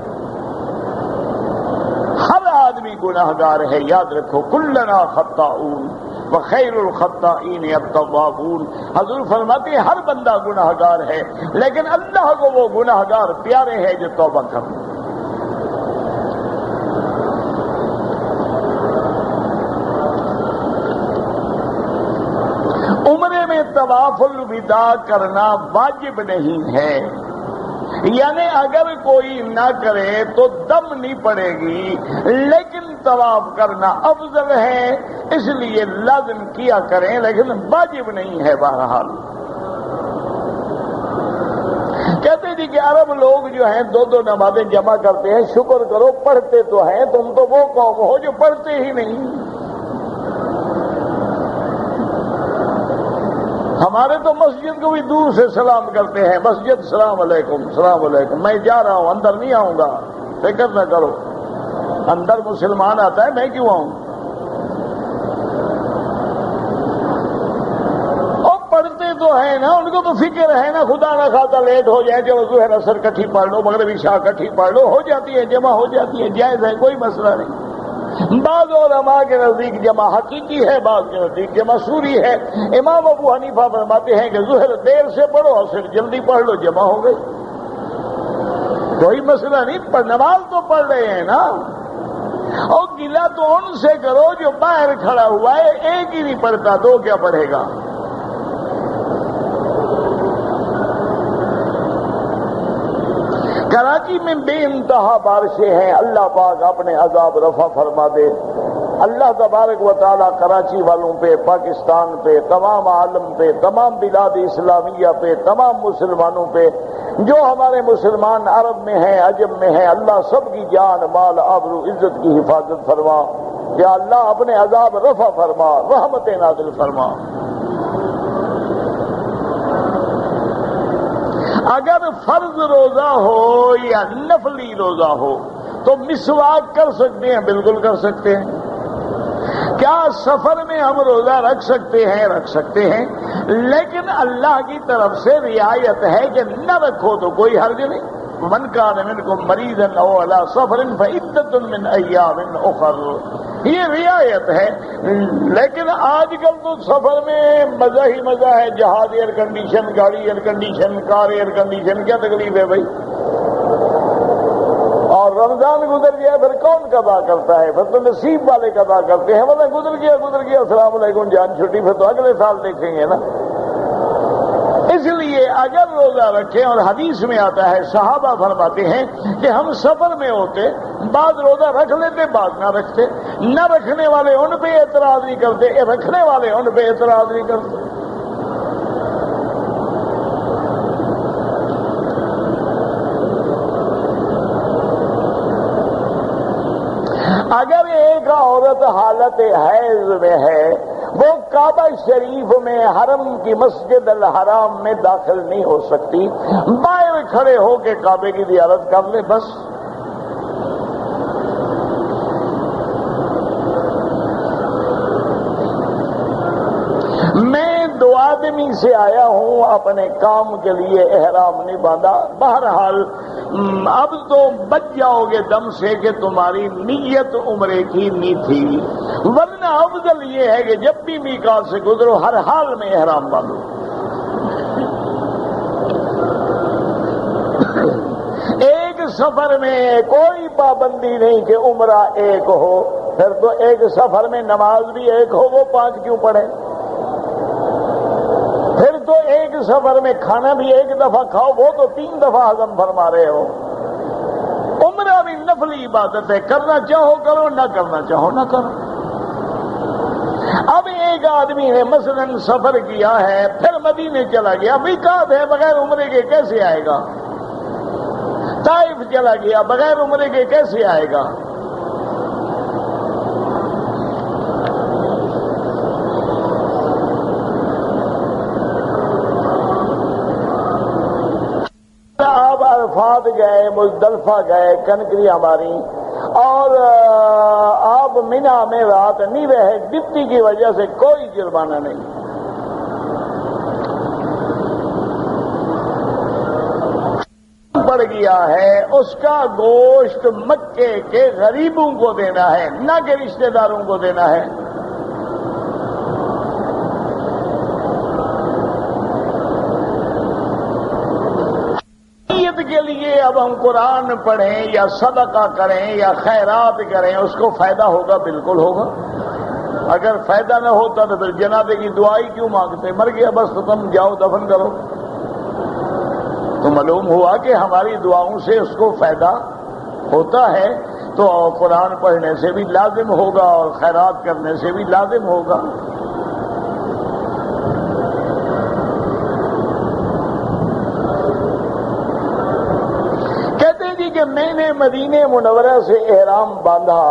ہر آدمی گناہ گار ہے، یاد رکھو، کلنا خطاؤن وخیر الخطائین التوابون۔ حضور فرماتے ہیں ہر بندہ گناہ گار ہے، لیکن اللہ کو وہ گناہ گار پیارے ہیں جو توبہ کرتے۔ عمرے میں طواف الوداع کرنا واجب نہیں ہے، یعنی اگر کوئی نہ کرے تو دم نہیں پڑے گی، لیکن طواف کرنا افضل ہے، اس لیے لازم کیا کریں، لیکن واجب نہیں ہے۔ بہرحال کہتے جی کہ عرب لوگ جو ہیں دو دو نمازیں جمع کرتے ہیں، شکر کرو پڑھتے تو ہیں، تم تو وہ قوم ہو جو پڑھتے ہی نہیں۔ ہمارے تو مسجد کو بھی دور سے سلام کرتے ہیں، مسجد سلام علیکم سلام علیکم، میں جا رہا ہوں، اندر نہیں آؤں گا، فکر نہ کرو، اندر مسلمان آتا ہے، میں کیوں آؤں؟ اور پڑھتے تو ہیں نا، ان کو تو فکر ہے نا، خدا نہ خاصا لیٹ ہو جائے، جو ظہر اثر کٹھی پڑھ لو، مغرب عشاء کٹھی پڑھ لو، ہو جاتی ہے، جمع ہو جاتی ہے، جائز ہے، کوئی مسئلہ نہیں۔ بعض علماء کے نزدیک جمع حقیقی ہے، بعض کے نزدیک جمع سوری ہے۔ امام ابو حنیفہ فرماتے ہیں کہ ظہر دیر سے پڑھو اور پھر جلدی پڑھ لو، جمع ہو گئی، کوئی مسئلہ نہیں، پر نماز تو پڑھ رہے ہیں نا۔ اور گلا تو ان سے کرو جو باہر کھڑا ہوا ہے، ایک ہی نہیں پڑھتا، دو کیا پڑھے گا؟ کراچی میں بے انتہا بارشیں ہیں، اللہ پاک اپنے عذاب رفع فرما دے۔ اللہ تبارک و تعالیٰ کراچی والوں پہ، پاکستان پہ، تمام عالم پہ، تمام بلاد اسلامیہ پہ، تمام مسلمانوں پہ، جو ہمارے مسلمان عرب میں ہیں، عجم میں ہیں، اللہ سب کی جان مال آبرو عزت کی حفاظت فرما، یا اللہ اپنے عذاب رفع فرما، رحمت نازل فرما۔ اگر فرض روزہ ہو یا نفلی روزہ ہو تو مسواک کر سکتے ہیں، بالکل کر سکتے ہیں۔ کیا سفر میں ہم روزہ رکھ سکتے ہیں؟ رکھ سکتے ہیں، لیکن اللہ کی طرف سے رعایت ہے کہ نہ رکھو تو کوئی حرج نہیں۔ من کان منکم مریضا او علی سفر فعدۃ من ایام اخر، یہ رعایت ہے۔ لیکن آج کل تو سفر میں مزہ ہی مزہ ہے، جہاز ایئر کنڈیشن، گاڑی air condition, car air condition, کیا تکلیف ہے بھائی؟ رمضان گزر گیا پھر کون قضا کرتا ہے؟ پھر تو نصیب والے قضا کرتے ہیں، ورنہ گزر گیا السلام علیکم جان چھٹی، پھر تو اگلے سال دیکھیں گے نا۔ اس لیے اگر روزہ رکھیں، اور حدیث میں آتا ہے صحابہ فرماتے ہیں کہ ہم سفر میں ہوتے، بعض روزہ رکھ لیتے بعض نہ رکھتے، نہ رکھنے والے ان پہ اعتراض نہیں کرتے، رکھنے والے ان پہ اعتراض نہیں کرتے۔ اگر ایک عورت حالت حیض میں ہے، وہ کعبہ شریف میں حرم کی مسجد الحرام میں داخل نہیں ہو سکتی، باہر کھڑے ہو کے کعبے کی زیارت کر لے بس۔ میں 2 آدمی سے آیا ہوں، اپنے کام کے لیے احرام نہیں باندھا، بہرحال اب تو بچ جاؤ گے دم سے کہ تمہاری نیت عمرے کی نہیں تھی، ورنہ افضل یہ ہے کہ جب بھی میقات سے گزرو ہر حال میں احرام باندھو۔ ایک سفر میں کوئی پابندی نہیں کہ عمرہ ایک ہو، پھر تو ایک سفر میں نماز بھی ایک ہو، وہ 5 کیوں پڑھے؟ پھر تو ایک سفر میں کھانا بھی ایک دفعہ کھاؤ، وہ تو 3 دفعہ ہضم فرما رہے ہو۔ عمرہ بھی نفلی عبادت ہے، کرنا چاہو کرو، نہ کرنا چاہو نہ کرو۔ اب ایک آدمی نے مثلا سفر کیا ہے، پھر مدینے چلا گیا، میقات ہے، بغیر عمرے کے کیسے آئے گا؟ طائف چلا گیا، بغیر عمرے کے کیسے آئے گا؟ آپ عرفات گئے، مزدلفہ گئے، کنکریاں ماری، اور آپ مینا میں رات نہیں رہے، ڈپٹی کی وجہ سے کوئی جرمانہ نہیں۔ پڑ گیا ہے، اس کا گوشت مکے کے غریبوں کو دینا ہے، نہ کہ رشتہ داروں کو دینا ہے۔ کے لیے اب ہم قرآن پڑھیں یا صدقہ کریں یا خیرات کریں، اس کو فائدہ ہوگا؟ بالکل ہوگا۔ اگر فائدہ نہ ہوتا تو پھر جنازے کی دعائی کیوں مانگتے؟ مر گیا بس تو تم جاؤ دفن کرو۔ تو معلوم ہوا کہ ہماری دعاؤں سے اس کو فائدہ ہوتا ہے، تو قرآن پڑھنے سے بھی لازم ہوگا اور خیرات کرنے سے بھی لازم ہوگا۔ کہ میں نے مدینے منورہ سے احرام باندھا،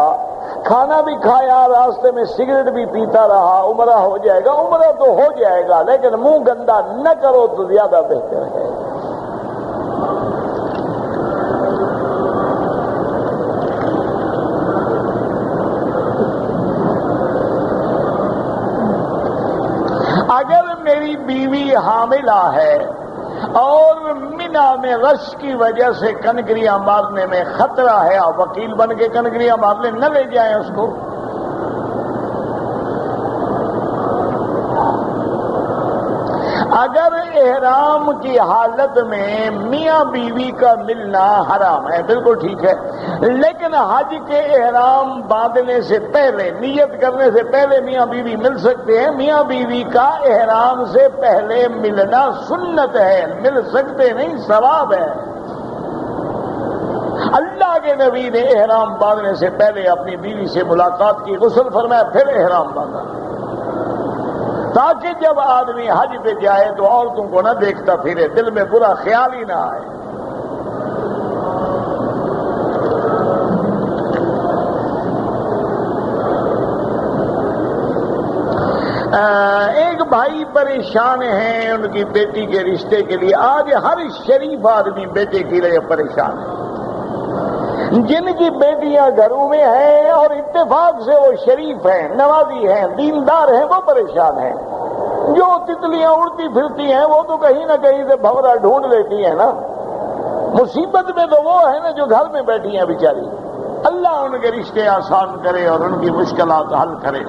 کھانا بھی کھایا، راستے میں سگریٹ بھی پیتا رہا، عمرہ ہو جائے گا؟ عمرہ تو ہو جائے گا، لیکن منہ گندا نہ کرو تو زیادہ بہتر ہے۔ اگر میری بیوی حاملہ ہے اور مینا میں رش کی وجہ سے کنکریاں مارنے میں خطرہ ہے، آپ وکیل بن کے کنکریاں مار لیں، نہ لے جائیں اس کو۔ اگر احرام کی حالت میں میاں بیوی کا ملنا حرام ہے، بالکل ٹھیک ہے، لیکن حج کے احرام باندھنے سے پہلے، نیت کرنے سے پہلے میاں بیوی مل سکتے ہیں۔ میاں بیوی کا احرام سے پہلے ملنا سنت ہے، مل سکتے نہیں، ثواب ہے۔ اللہ کے نبی نے احرام باندھنے سے پہلے اپنی بیوی سے ملاقات کی، غسل فرمایا، پھر احرام باندھا، تاکہ جب آدمی حج پہ جائے تو عورتوں کو نہ دیکھتا پھرے، دل میں برا خیال ہی نہ آئے۔ ایک بھائی پریشان ہیں ان کی بیٹی کے رشتے کے لیے۔ آج ہر شریف آدمی بیٹے کے لیے پریشان ہے۔ جن کی بیٹیاں گھروں میں ہیں اور اتفاق سے وہ شریف ہیں، نمازی ہیں، دیندار ہیں، وہ پریشان ہیں۔ جو تتلیاں اڑتی پھرتی ہیں وہ تو کہیں نہ کہیں سے بھورا ڈھونڈ لیتی ہیں نا۔ مصیبت میں تو وہ ہے نا جو گھر میں بیٹھی ہیں بیچاری۔ اللہ ان کے رشتے آسان کرے اور ان کی مشکلات حل کرے۔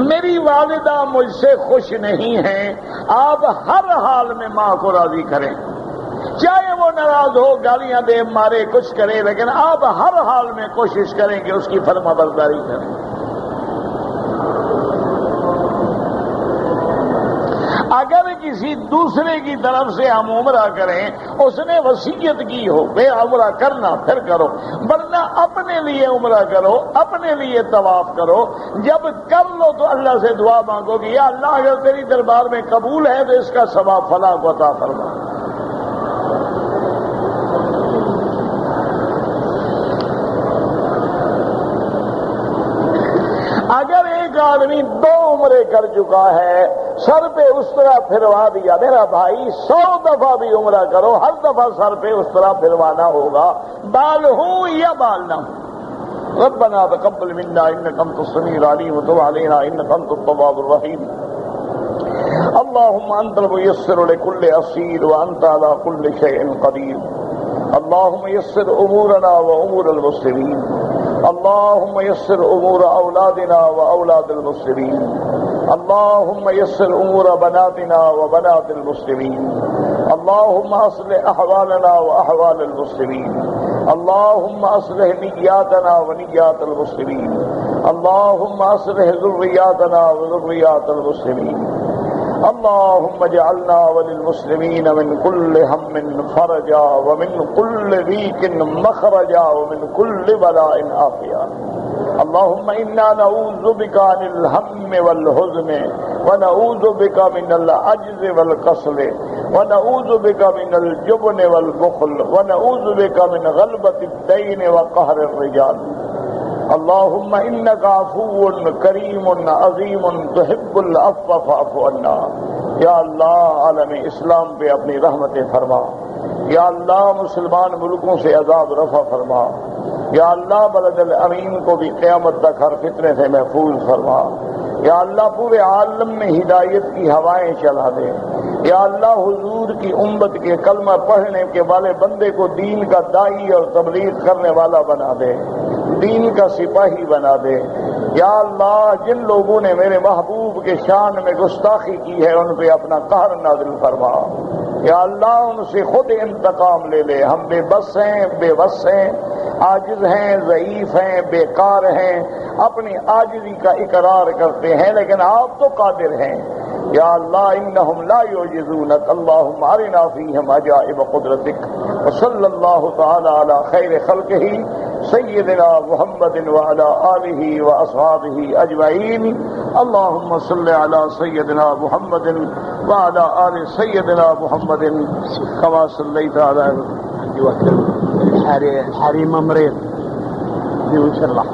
میری والدہ مجھ سے خوش نہیں ہیں، آپ ہر حال میں ماں کو راضی کریں، چاہے وہ ناراض ہو، گالیاں دے، مارے، کچھ کرے، لیکن آپ ہر حال میں کوشش کریں کہ اس کی فرما برداری کریں۔ اگر کسی دوسرے کی طرف سے ہم عمرہ کریں، اس نے وصیت کی ہو بے عمرہ کرنا، پھر کرو، ورنہ اپنے لیے عمرہ کرو، اپنے لیے طواف کرو۔ جب کر لو تو اللہ سے دعا مانگو کہ یا اللہ اگر تیری دربار میں قبول ہے تو اس کا ثواب فلاں کو عطا فرما۔ اگر ایک آدمی 2 عمرے کر چکا ہے، سر پہ اس طرح پھروا دیا، میرا بھائی 100 دفعہ بھی عمرہ کرو، ہر دفعہ سر پہ اس طرح پھروانا ہوگا، بال ہوں یا بال نہ ہوں۔ ربنا تقبل منا انك انت السميع العليم وتب علينا انك انت التواب الرحيم۔ اللهم انت الميسر لكل عسير وانت على كل شيء قدير۔ اللهم يسر امورنا وامور المسلمين، اللهم يسر امور اولادنا واولاد المسلمين، اللهم يسر امور بناتنا وبنات المسلمين، اللهم اصلح احوالنا واحوال المسلمين، اللهم اصلح نياتنا ونيات المسلمين، اللهم اصلح ذرياتنا وذريات المسلمين، اللهم اجعلنا وللمسلمين من كل هم فرجا ومن كل ضيق مخرجا ومن كل بلاء عافيا۔ اللهم إنا نعوذ بك عن الهم والحزن ونعوذ بك من العجز والكسل ونعوذ بك من الجبن والبخل ونعوذ بك من غلبة الدين وقهر الرجال۔ اللهم إنك عفو کریم عظیم تحب العفو فاعف عنا۔ یا اللہ عالم اسلام پہ اپنی رحمت فرما، یا اللہ مسلمان ملکوں سے عذاب رفع فرما، یا اللہ بلد الامین کو بھی قیامت تک ہر فتنے سے محفوظ فرما، یا اللہ پورے عالم میں ہدایت کی ہوائیں چلا دے، یا اللہ حضور کی امت کے کلمہ پڑھنے کے والے بندے کو دین کا داعی اور تبلیغ کرنے والا بنا دے، دین کا سپاہی بنا دے۔ یا اللہ جن لوگوں نے میرے محبوب کے شان میں گستاخی کی ہے ان پہ اپنا قہر نازل فرما، یا اللہ ان سے خود انتقام لے لے۔ ہم بے بس ہیں، بے بس ہیں، عاجز ہیں، ضعیف ہیں، بیکار ہیں، اپنی عاجزی کا اقرار کرتے ہیں، لیکن آپ تو قادر ہیں۔ یا اللہ انہم لا یعجزونک، اللہم ارنا فیہم عجائب قدرتک، وصلی اللہ تعالی علی خیر خلقہ سیدنا محمد وعلی آلہ واصحابہ اجمعین۔ اللہم صل علی سیدنا محمد وعلی آل سیدنا محمد کما صلیت علی حریم مريض ان الله.